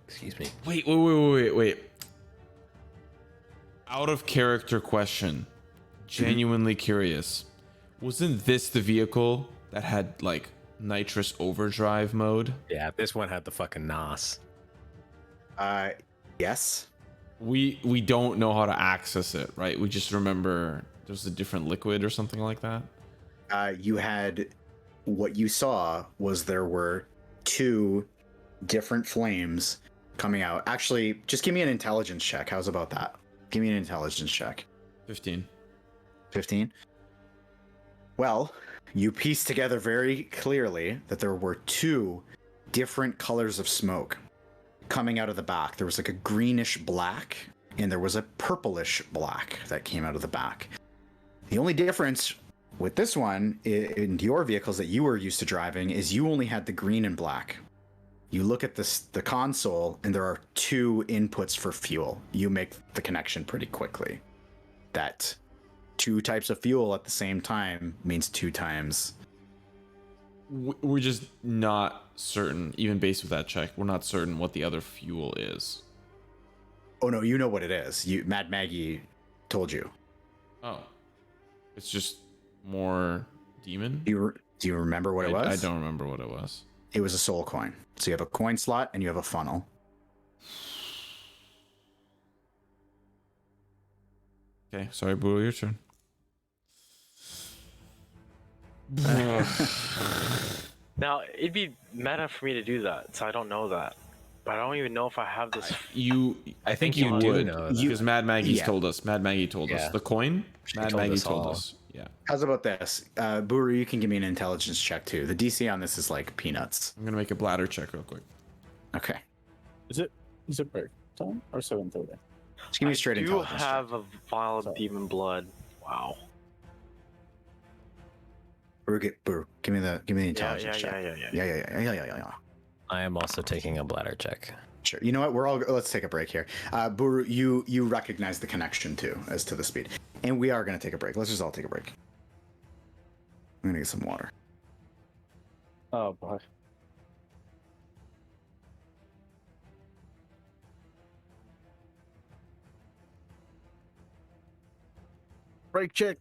Excuse me. Wait. Out of character question. Genuinely curious. Wasn't this the vehicle that had like nitrous overdrive mode? Yeah, this one had the fucking NOS. Yes. We don't know how to access it, right? We just remember there's a different liquid or something like that. What you saw was there were 2 different flames coming out. Actually, just give me an intelligence check. How's about that? Give me an intelligence check. 15. 15? Well, you piece together very clearly that there were 2 different colors of smoke coming out of the back. There was like a greenish black and there was a purplish black that came out of the back. The only difference with this one in your vehicles that you were used to driving is you only had the green and black. You look at the console and there are 2 inputs for fuel. You make the connection pretty quickly. That 2 types of fuel at the same time means 2 times. We're just not certain, even based with that check, we're not certain what the other fuel is. Oh no, you know what it is. Mad Maggie told you. Oh, it's just more demon. Do you remember what it was? I don't remember what it was. It was a soul coin. So you have a coin slot and you have a funnel. Okay, sorry, Buru, your turn. Now, it'd be meta for me to do that, so I don't know that. But I don't even know if I have this. I think you do would, know that. because Mad Maggie's Yeah. told us. Mad Maggie told us. Yeah. The coin? Mad told Maggie us told all. us. Yeah. How's about this? Buru, you can give me an intelligence check too. The DC on this is like peanuts. I'm going to make a bladder check real quick. Okay. Is it break time or 7:30? Just give me a straight I do intelligence check. have a vial of Sorry. demon blood. Wow. Buru, give me the Yeah, intelligence check. Yeah. I am also taking a bladder check. Sure. You know what? Let's take a break here. Buru, you recognize the connection too as to the speed, and we are going to take a break. Let's just all take a break. I'm going to get some water. Oh boy. Break check.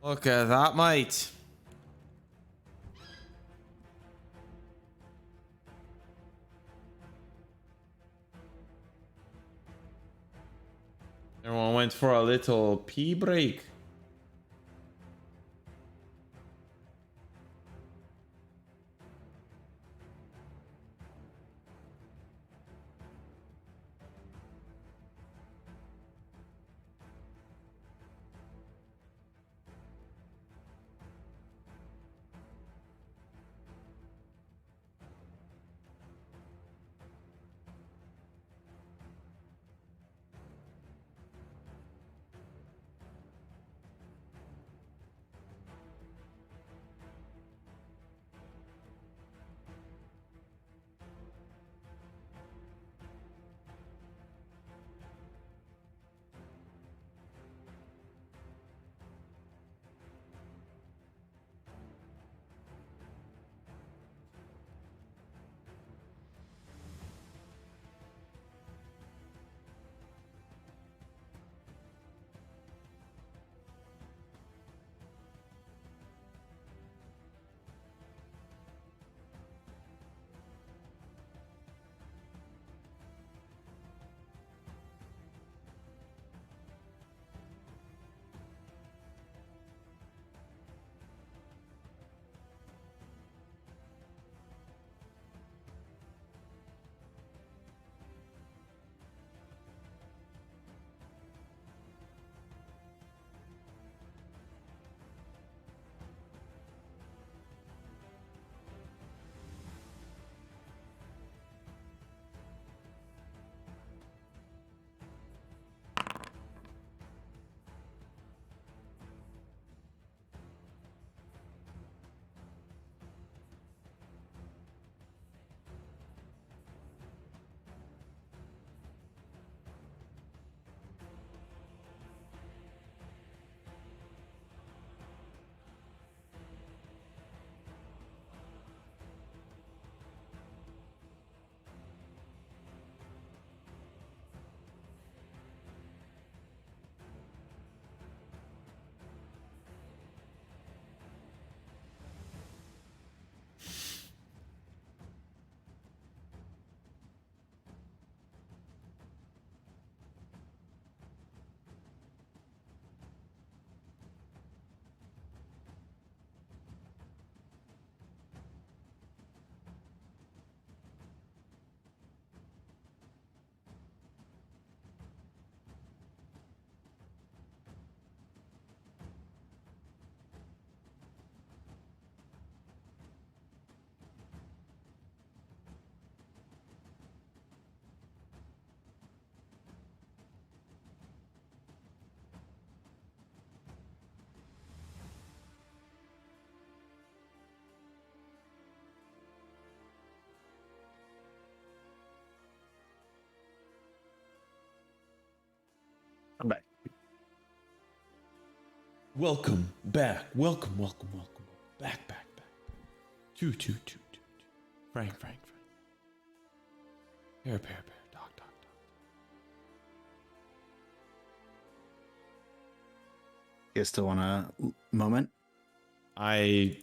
Look at that, mate. Everyone went for a little pee break. I'm back. Welcome back. Welcome. Back. Two. Phrank. Pair. Dog. You guys still want a moment? I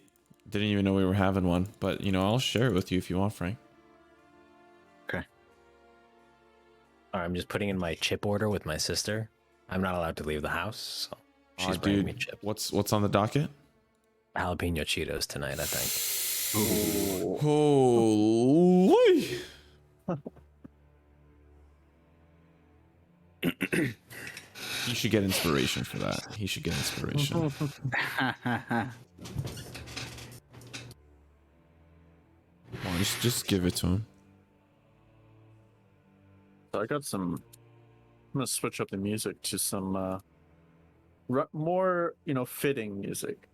didn't even know we were having one, but I'll share it with you if you want, Phrank. Okay. All right, I'm just putting in my chip order with my sister. I'm not allowed to leave the house, so she's bringing me chips. What's on the docket? Jalapeno Cheetos tonight, I think. Holy. He should get inspiration for that. He should get inspiration. Come on, just give it to him. So I got some. I'm gonna switch up the music to some more, fitting music.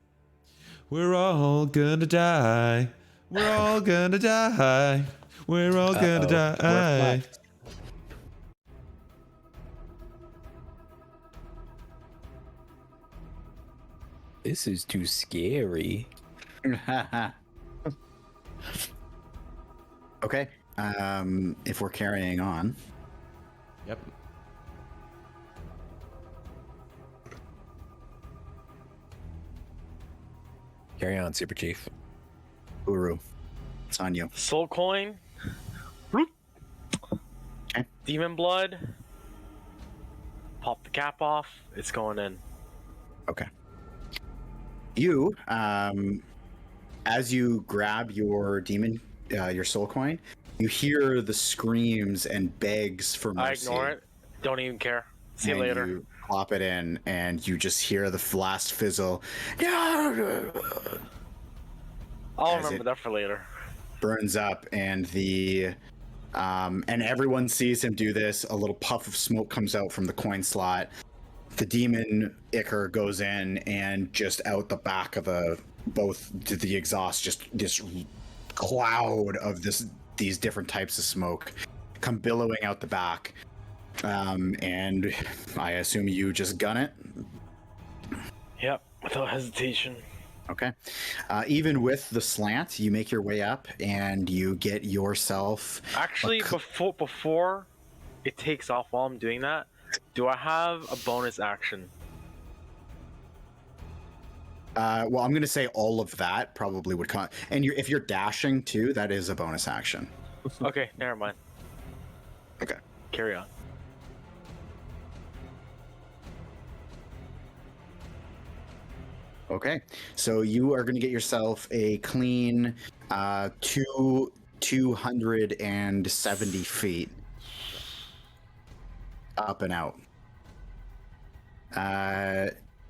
We're all gonna die. We're all gonna die. We're all gonna die. This is too scary. Okay. If we're carrying on. Yep. Carry on, Super Chief. Buru, it's on you. Soul coin. Okay. Demon blood. Pop the cap off. It's going in. Okay. You, as you grab your demon, your soul coin, you hear the screams and begs for mercy. I ignore it. Don't even care. See you later. You plop it in, and you just hear the last fizzle. I'll As remember it- that for later. Burns up, and and everyone sees him do this. A little puff of smoke comes out from the coin slot. The demon ichor goes in, and just out the back of the exhaust, just this cloud of these different types of smoke come billowing out the back. And I assume you just gun it. Yep, without hesitation. Okay. Even with the slant, you make your way up, and you get yourself. Actually, before it takes off while I'm doing that, do I have a bonus action? Well, I'm going to say all of that probably would come. And if you're dashing too, that is a bonus action. Okay, never mind. Okay. Carry on. Okay. So you are going to get yourself a clean 270 feet up and out.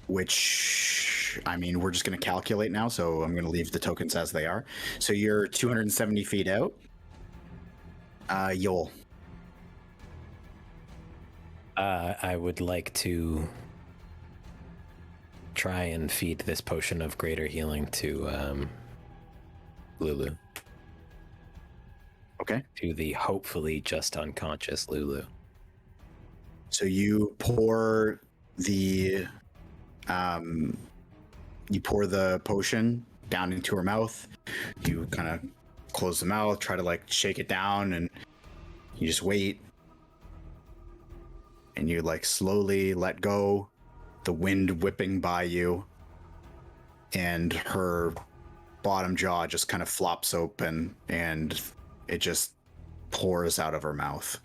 Which, I mean, we're just going to calculate now, so I'm going to leave the tokens as they are. So you're 270 feet out. Yoll. I would like to try and feed this potion of greater healing to Lulu. Okay. To the hopefully just unconscious Lulu. So you pour the potion down into her mouth. You kind of close the mouth, try to shake it down, and you just wait. And you slowly let go, the wind whipping by you, and her bottom jaw just kind of flops open, and it just pours out of her mouth.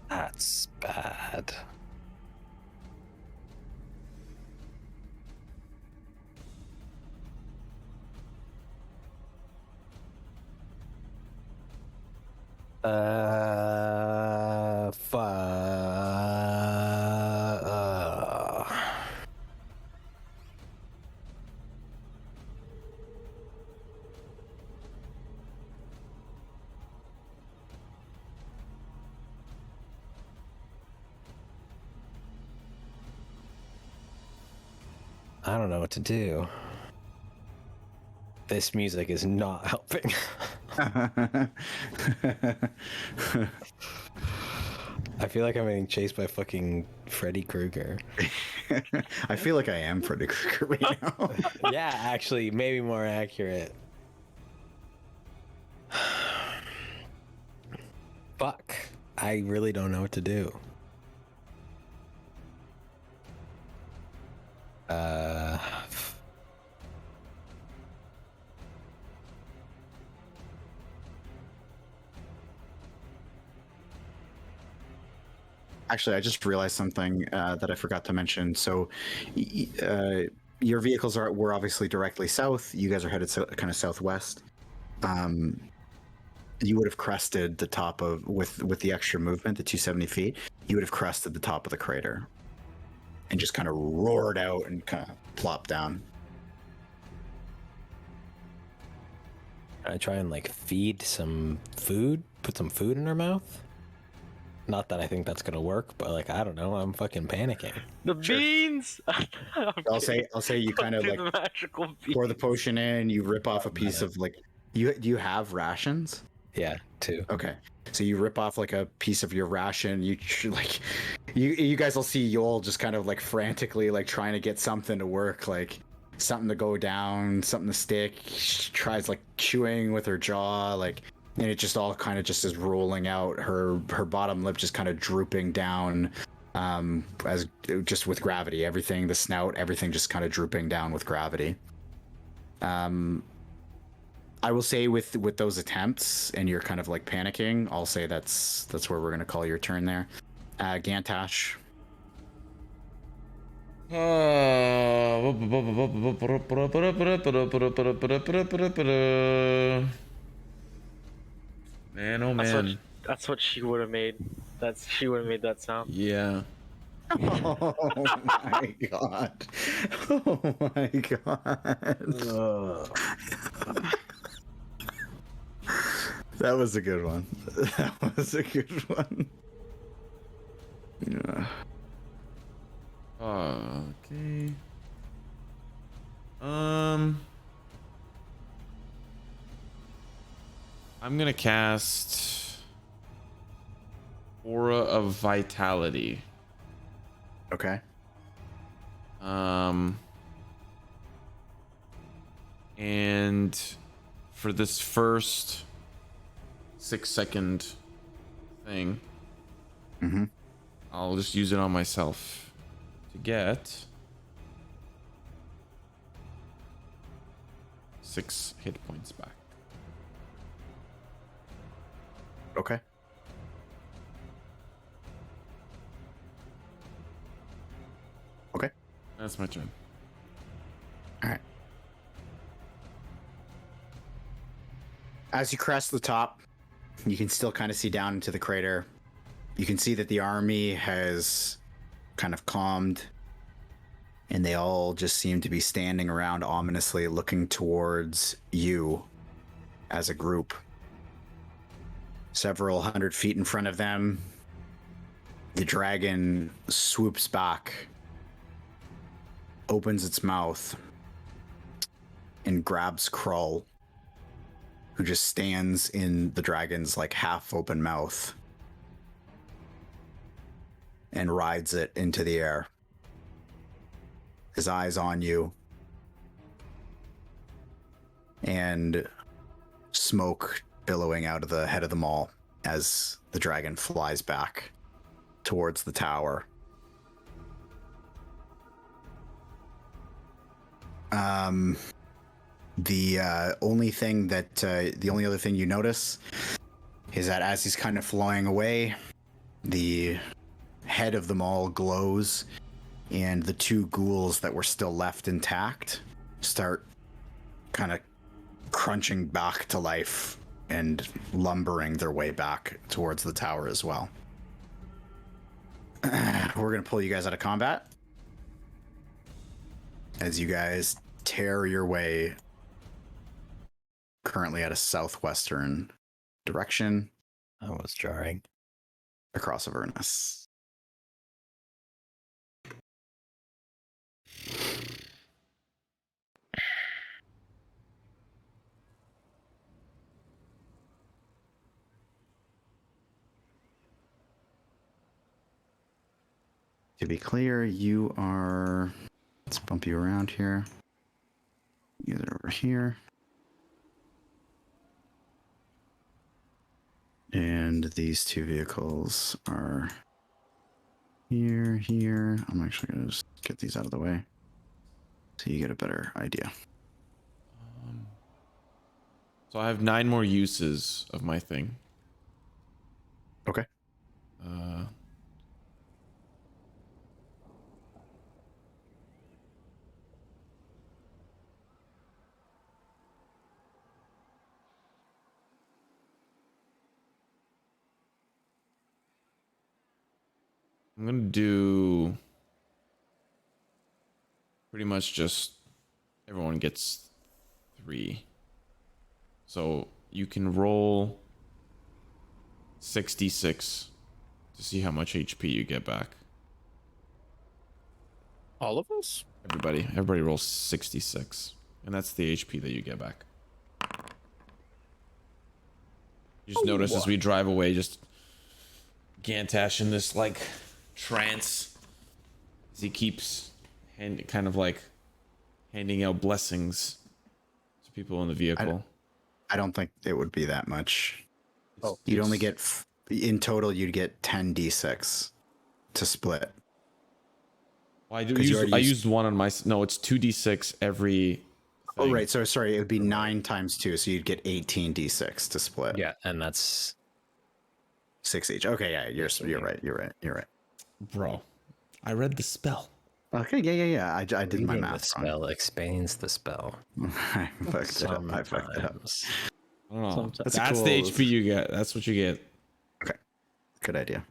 That's bad. I don't know what to do. This music is not helping. I feel like I'm being chased by fucking Freddy Krueger. I feel like I am Freddy Krueger right now. Yeah, actually, maybe more accurate. Fuck. I really don't know what to do. Actually, I just realized something that I forgot to mention. So, your vehicles were obviously directly south. You guys are headed kind of southwest. You would have crested the top of with the extra movement, the 270 feet. You would have crested the top of the crater, and just kind of roared out and kind of plopped down. I try and like feed some food, put some food in her mouth. Not that I think that's gonna work, but like I don't know, I'm fucking panicking. The beans. I'll say you kind of Do like the magical pour the beans. potion in. You rip off a piece of like do you have rations? Yeah, too. Okay, so you rip off like a piece of your ration. You guys will see Yoll just kind of like frantically like trying to get something to work, like something to go down, something to stick. She tries like chewing with her jaw, like, and it just all kind of just is rolling out. Her bottom lip just kind of drooping down, as just with gravity. Everything, the snout, everything just kind of drooping down with gravity. I will say with those attempts, and you're kind of like panicking, I'll say that's where we're gonna call your turn there. Gantash. Man, oh man. That's what she would have made. She would have made that sound. Yeah. Oh my god. Oh my god. That was a good one. That was a good one. Yeah. Okay. I'm gonna cast Aura of Vitality. Okay. And for this first 6-second thing, I'll just use it on myself to get 6 hit points back. Okay. Okay. That's my turn. All right. As you crest the top, you can still kind of see down into the crater. You can see that the army has kind of calmed, and they all just seem to be standing around ominously looking towards you as a group. Several hundred feet in front of them, the dragon swoops back, opens its mouth, and grabs Krull, who just stands in the dragon's like half open mouth, and rides it into the air. His eyes on you, and smoke billowing out of the head of the maul as the dragon flies back towards the tower. The only other thing you notice is that as he's kind of flying away, the head of the maul glows, and the 2 ghouls that were still left intact start kind of crunching back to life and lumbering their way back towards the tower as well. We're going to pull you guys out of combat as you guys tear your way currently at a southwestern direction. That was jarring. Across Avernus. to be clear, you are... Let's bump you around here. You guys are over here. And these two vehicles are here, here. I'm actually going to just get these out of the way so you get a better idea. So I have 9 more uses of my thing. Okay. I'm gonna do pretty much just everyone gets 3. So you can roll 66 to see how much HP you get back. All of us? Everybody rolls 66, and that's the HP that you get back. You just notice as we drive away, just Gantash in this like trance as he keeps kind of like handing out blessings to people in the vehicle. I don't think it would be that much. Oh, You'd only get, in total, you'd get 10 d6 to split. Well, I used one on my. No, it's 2d6 every. Oh, right. So sorry, it would be 9 times 2, so you'd get 18 d6 to split. Yeah, and that's 6 each. Okay, yeah, you're right. Bro, I read the spell. Okay, yeah. I did my reading math the wrong. spell expands the spell. I fucked it up. I fucked it up. Sometimes. I don't know. Sometimes. That's Cool. the HP you get. That's what you get. Okay, good idea.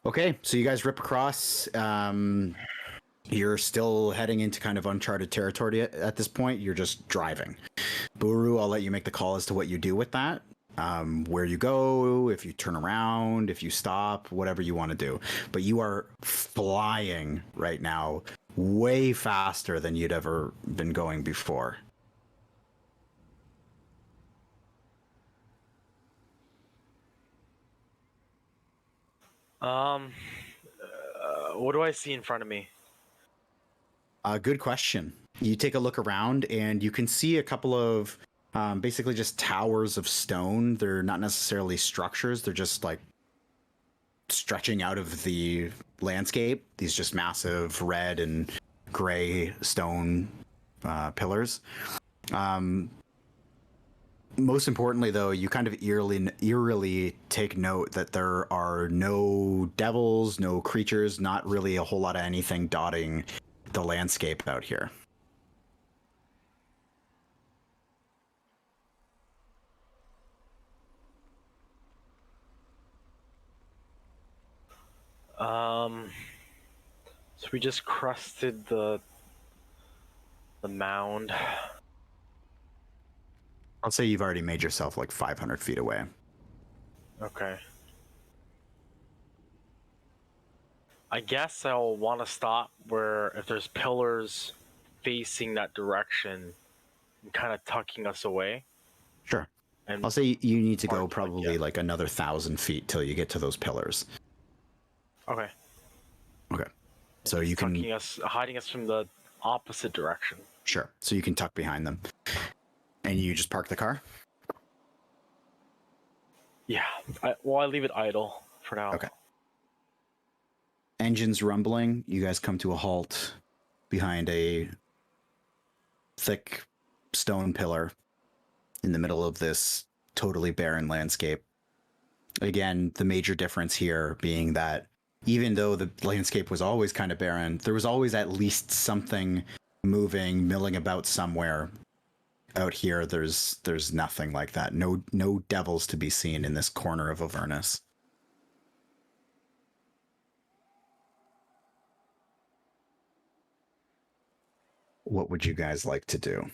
Okay, so you guys rip across. You're still heading into kind of uncharted territory at this point. You're just driving. Buru, I'll let you make the call as to what you do with that. Where you go, if you turn around, if you stop, whatever you want to do. But you are flying right now way faster than you'd ever been going before. What do I see in front of me? Good question. You take a look around and you can see a couple of basically just towers of stone. They're not necessarily structures. They're just like stretching out of the landscape. These just massive red and gray stone pillars. Most importantly, though, you kind of eerily take note that there are no devils, no creatures, not really a whole lot of anything dotting the landscape out here. So we just crusted the mound. I'll say you've already made yourself like 500 feet away. Okay. I guess I'll want to stop where if there's pillars facing that direction and kind of tucking us away. Sure. And I'll say you need to go Mark, probably yeah. like another 1,000 feet till you get to those pillars. Okay. Okay. So you can hiding us from the opposite direction. Sure. So you can tuck behind them. And you just park the car? Yeah. I leave it idle for now. Okay. Engines rumbling. You guys come to a halt behind a thick stone pillar in the middle of this totally barren landscape. Again, the major difference here being that even though the landscape was always kind of barren, there was always at least something moving, milling about somewhere. Out here, there's nothing like that. No devils to be seen in this corner of Avernus. What would you guys like to do?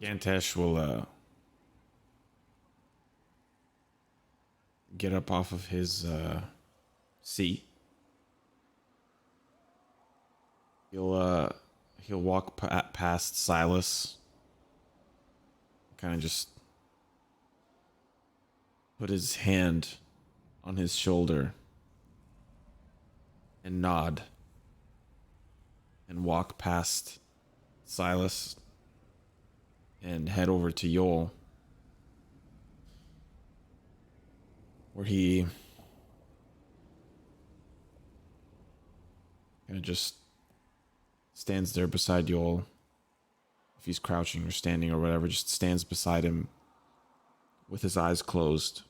Gantash will get up off of his seat. He'll he'll walk past Silas, kind of just put his hand on his shoulder and nod and walk past Silas and head over to Yoll, where he kind of just stands there beside Yoll. If he's crouching or standing or whatever, just stands beside him with his eyes closed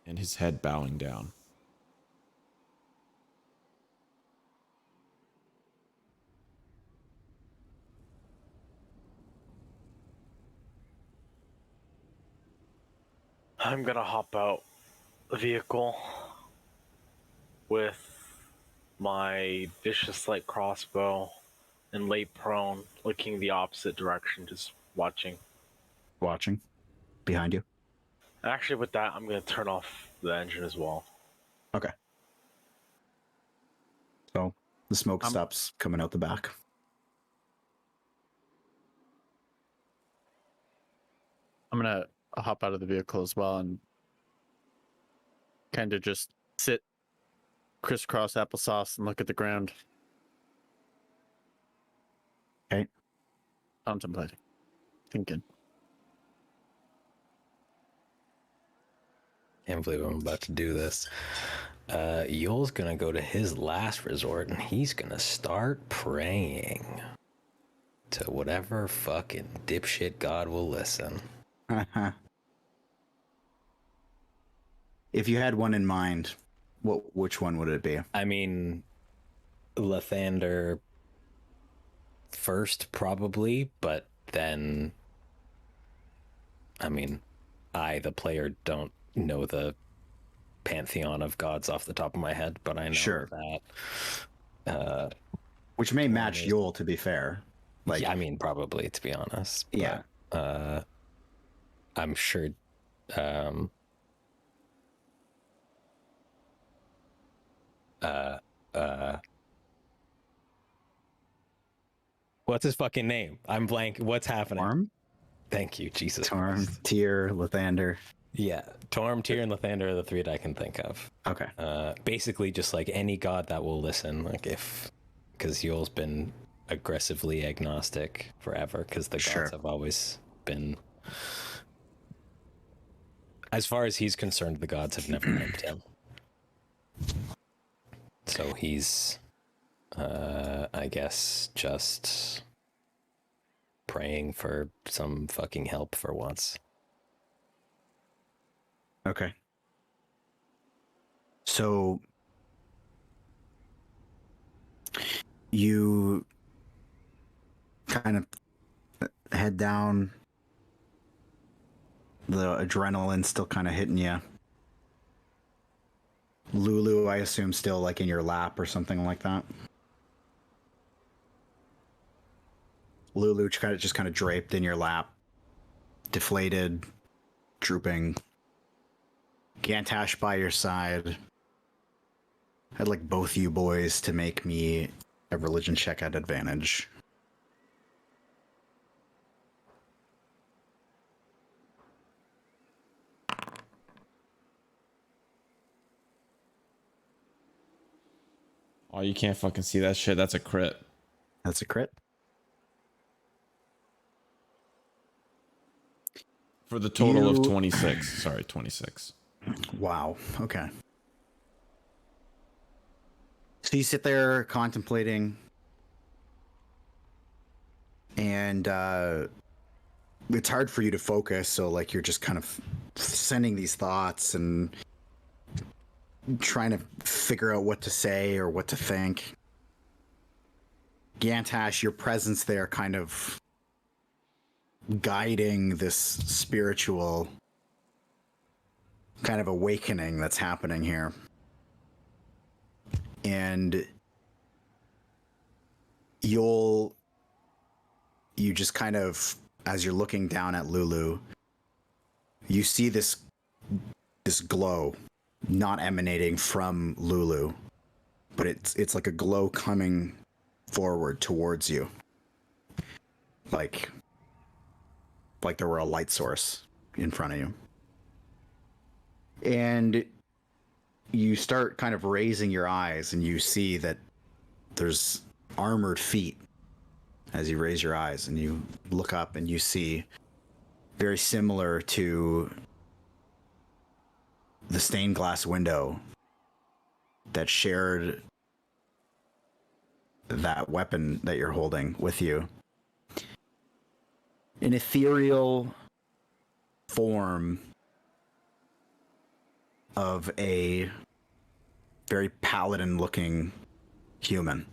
and his head bowing down. I'm gonna hop out the vehicle with my vicious light crossbow and lay prone, looking the opposite direction, just watching. Watching. Behind you. Actually, with that, I'm gonna turn off the engine as well. Okay. So the smoke stops coming out the back. I'm gonna hop out of the vehicle as well and kind of just sit crisscross applesauce and look at the ground. Okay. Contemplating. Thinking. Can't believe I'm about to do this. Yoll's gonna go to his last resort and he's gonna start praying to whatever fucking dipshit God will listen. If you had one in mind, which one would it be? I mean, Lathander first, probably, but then, I mean, the player, don't know the pantheon of gods off the top of my head, but I know that. Which may match Yoll, to be fair. Like, yeah, I mean, probably, to be honest. But, yeah. I'm sure. What's his fucking name? I'm blank. What's happening? Torm? Thank you, Jesus Torm, Christ. Tyr, Lathander. Yeah, Torm, Tyr, and Lathander are the three that I can think of. Okay. Basically, just like any god that will listen, like because Yoll's been aggressively agnostic forever, because the gods have always been. As far as he's concerned, the gods have never helped him. So he's, I guess, just praying for some fucking help for once. Okay. So you kind of head down, the adrenaline still kind of hitting you. Lulu, I assume, still like in your lap or something like that. Lulu just kind of draped in your lap, deflated, drooping. Gantash by your side. I'd like both you boys to make me a religion check at advantage. Oh, you can't fucking see that shit. That's a crit. That's a crit. For the total of 26. Sorry, 26. Wow. Okay. So you sit there contemplating, and it's hard for you to focus. So like you're just kind of sending these thoughts and trying to figure out what to say or what to think. Gantash, your presence there kind of guiding this spiritual kind of awakening that's happening here. And you just kind of, as you're looking down at Lulu, you see this glow not emanating from Lulu, but it's like a glow coming forward towards you. Like there were a light source in front of you. And you start kind of raising your eyes and you see that there's armored feet as you raise your eyes, and you look up and you see, very similar to the stained glass window that shared that weapon that you're holding with you, an ethereal form of a very paladin-looking human.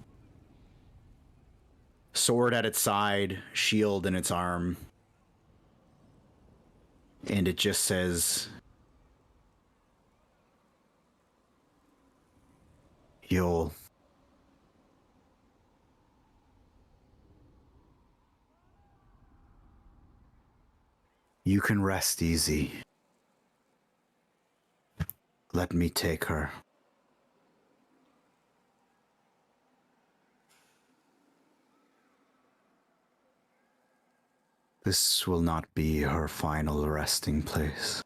Sword at its side, shield in its arm, and it just says, Yoll. You can rest easy. Let me take her. This will not be her final resting place.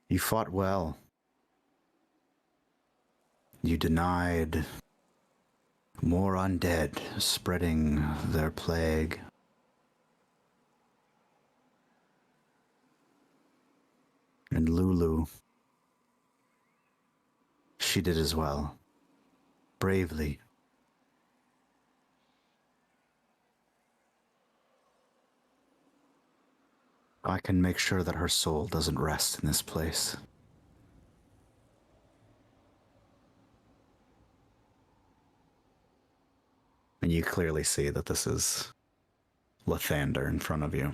You fought well. You denied more undead spreading their plague. And Lulu, she did as well. Bravely. I can make sure that her soul doesn't rest in this place. And you clearly see that this is Lathander in front of you.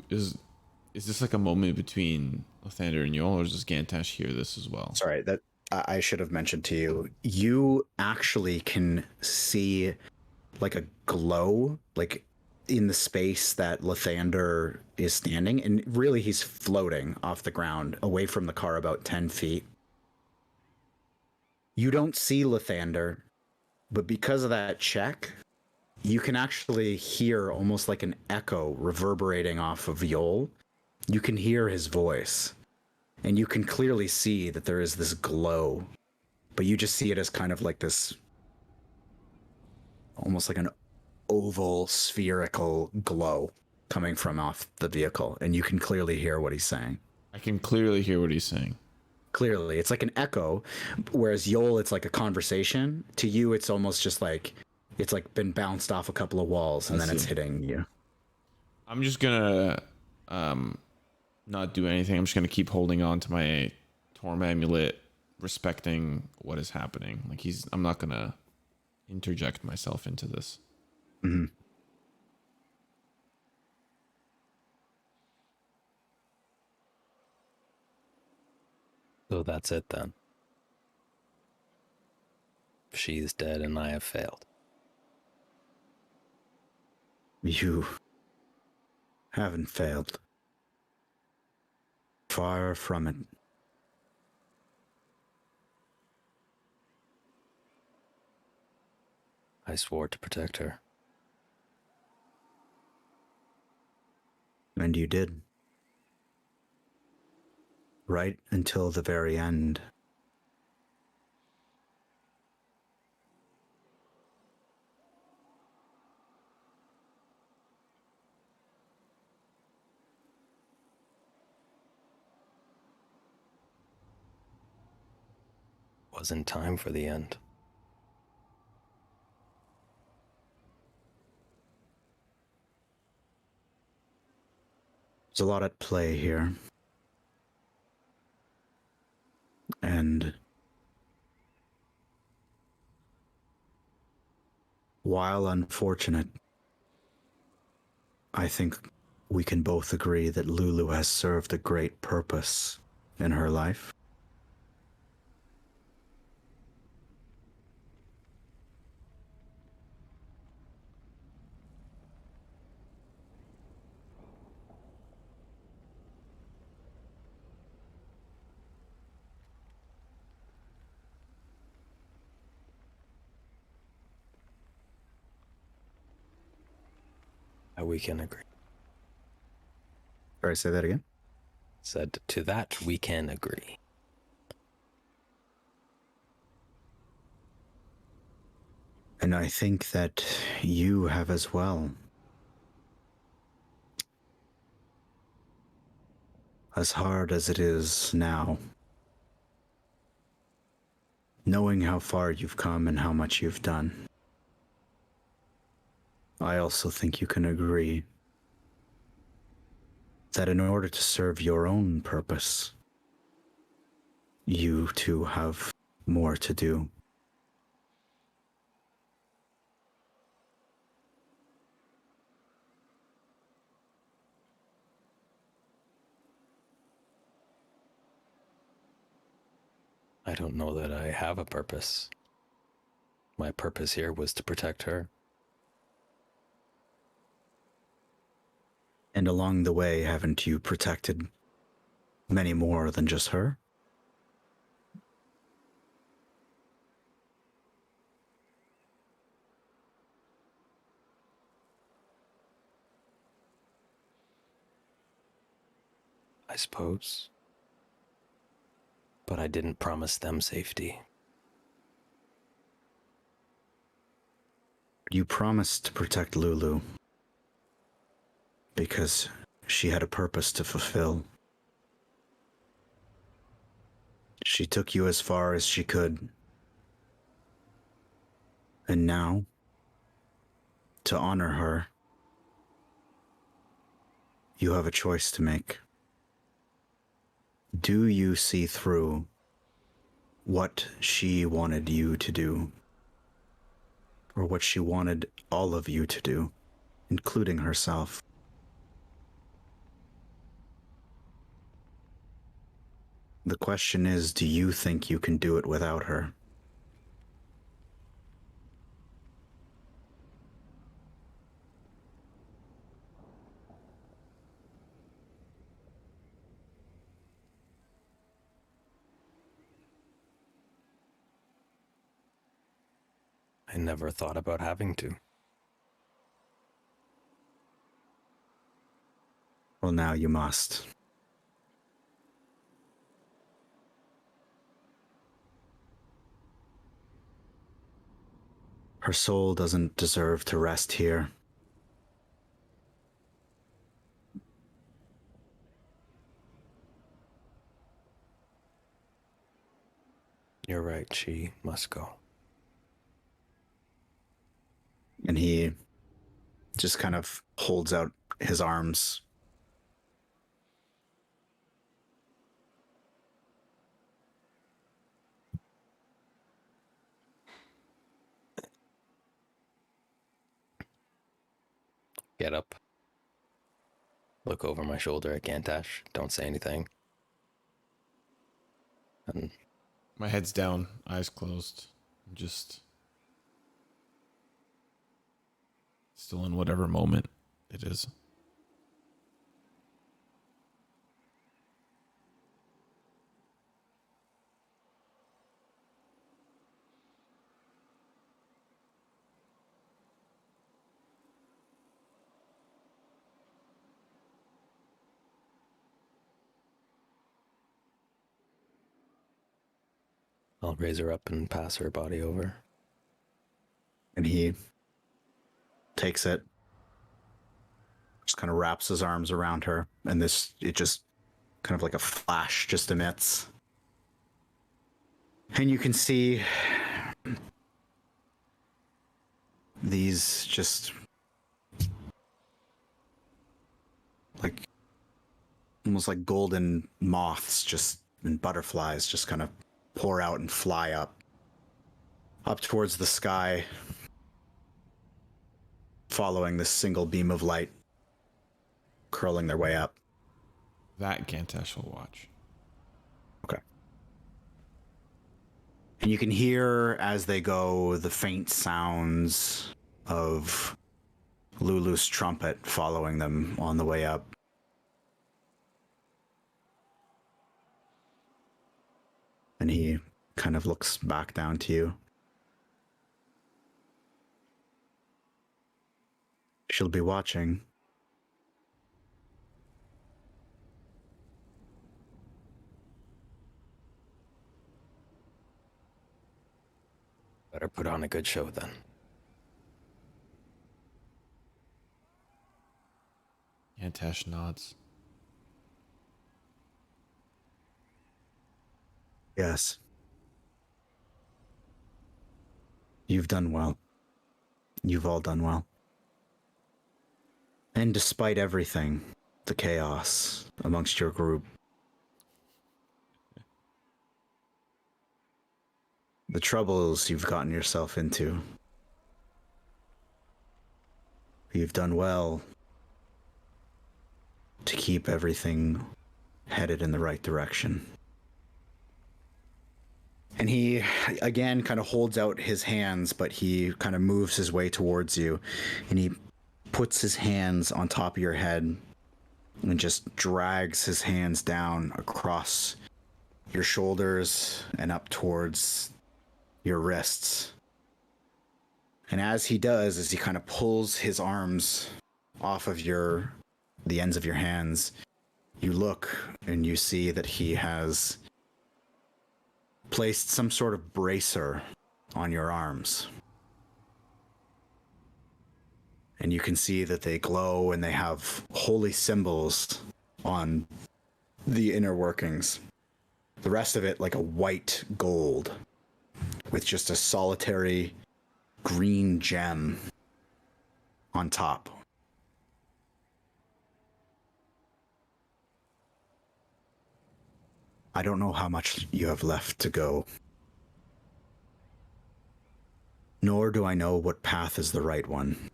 Is this like a moment between Lathander and Yoll, or does Gantash hear this as well? Sorry, that I should have mentioned to you. You actually can see like a glow, like in the space that Lathander is standing, and really he's floating off the ground, away from the car about 10 feet. You don't see Lathander, but because of that check, you can actually hear almost like an echo reverberating off of Yoll. You can hear his voice, and you can clearly see that there is this glow, but you just see it as kind of like this, almost like an oval spherical glow coming from off the vehicle, and you can clearly hear what he's saying. I can clearly hear what he's saying. Clearly, it's like an echo, whereas Yoll, it's like a conversation. To you, it's almost just like it's like been bounced off a couple of walls and then it's hitting you. I'm just gonna not do anything. I'm just gonna keep holding on to my Torm amulet, respecting what is happening. Like I'm not gonna interject myself into this. Mm-hmm. So that's it then. She's dead and I have failed. You haven't failed. Far from it. I swore to protect her. And you did. Right until the very end. Wasn't time for the end. There's a lot at play here. And while unfortunate, I think we can both agree that Lulu has served a great purpose in her life. We can agree. Sorry, say that again? Said to that we can agree. And I think that you have as well. As hard as it is now, knowing how far you've come and how much you've done, I also think you can agree that in order to serve your own purpose, you too have more to do. I don't know that I have a purpose. My purpose here was to protect her. And along the way, haven't you protected many more than just her? I suppose. But I didn't promise them safety. You promised to protect Lulu because she had a purpose to fulfill. She took you as far as she could. And now, to honor her, you have a choice to make. Do you see through what she wanted you to do? Or what she wanted all of you to do, including herself? The question is, do you think you can do it without her? I never thought about having to. Well, now you must. Her soul doesn't deserve to rest here. You're right, she must go. And he just kind of holds out his arms. Get up. Look over my shoulder at Gantash. Don't say anything. And My head's down, eyes closed. I'm just still in whatever moment it is. I'll raise her up and pass her body over. And he takes it, just kind of wraps his arms around her, and it just kind of like a flash just emits. And you can see these just like almost like golden moths just and butterflies just kind of pour out and fly up towards the sky, following this single beam of light. curling their way up. That Gantash will watch. Okay. And you can hear as they go the faint sounds of Lulu's trumpet following them on the way up. And he kind of looks back down to you. She'll be watching. Better put on a good show then. Gantash nods. Yes. You've done well. You've all done well. And despite everything, the chaos amongst your group, the troubles you've gotten yourself into, you've done well to keep everything headed in the right direction. And he, again, kind of holds out his hands, but he kind of moves his way towards you, and he puts his hands on top of your head and just drags his hands down across your shoulders and up towards your wrists. And as he does, as he kind of pulls his arms off of the ends of your hands, you look and you see that he has placed some sort of bracer on your arms. And you can see that they glow and they have holy symbols on the inner workings. The rest of it like a white gold with just a solitary green gem on top. I don't know how much you have left to go. Nor do I know what path is the right one.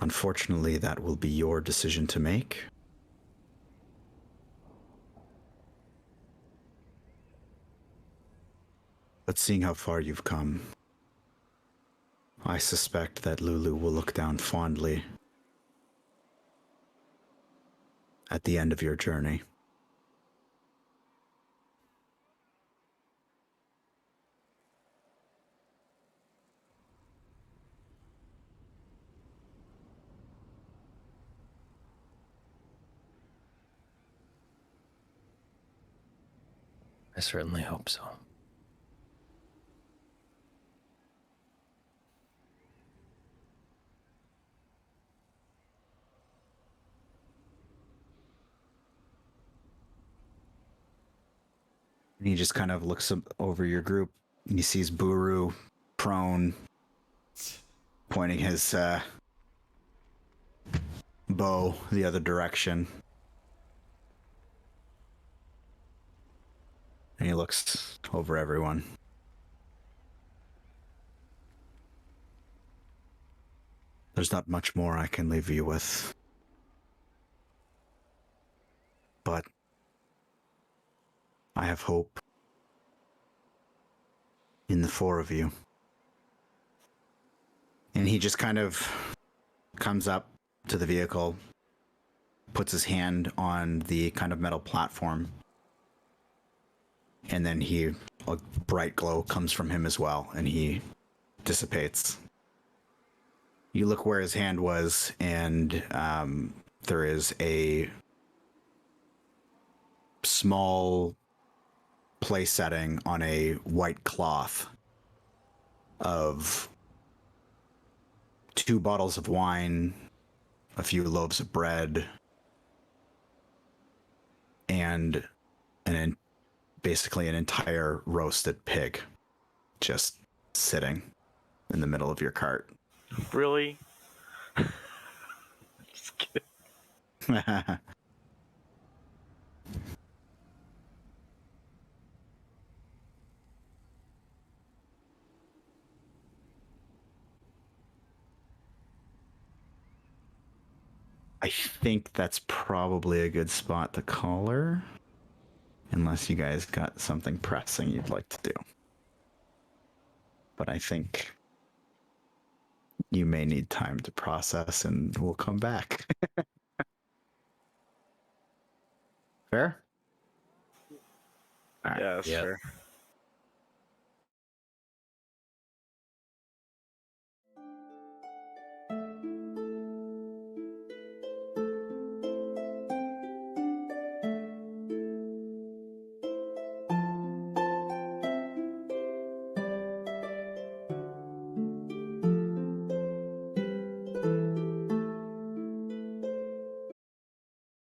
Unfortunately, that will be your decision to make. But seeing how far you've come, I suspect that Lulu will look down fondly at the end of your journey. I certainly hope so. And he just kind of looks over your group and he sees Buru prone, pointing his bow the other direction. And he looks over everyone. There's not much more I can leave you with. But I have hope in the four of you. And he just kind of comes up to the vehicle, puts his hand on the kind of metal platform, and then a bright glow comes from him as well, and he dissipates. You look where his hand was, and there is a small place setting on a white cloth of 2 bottles of wine, a few loaves of bread, and basically an entire roasted pig just sitting in the middle of your cart. Really? Just kidding. I think that's probably a good spot to call her. Unless you guys got something pressing you'd like to do. But I think you may need time to process and we'll come back. Fair? All right. Yeah, that's Yep. fair.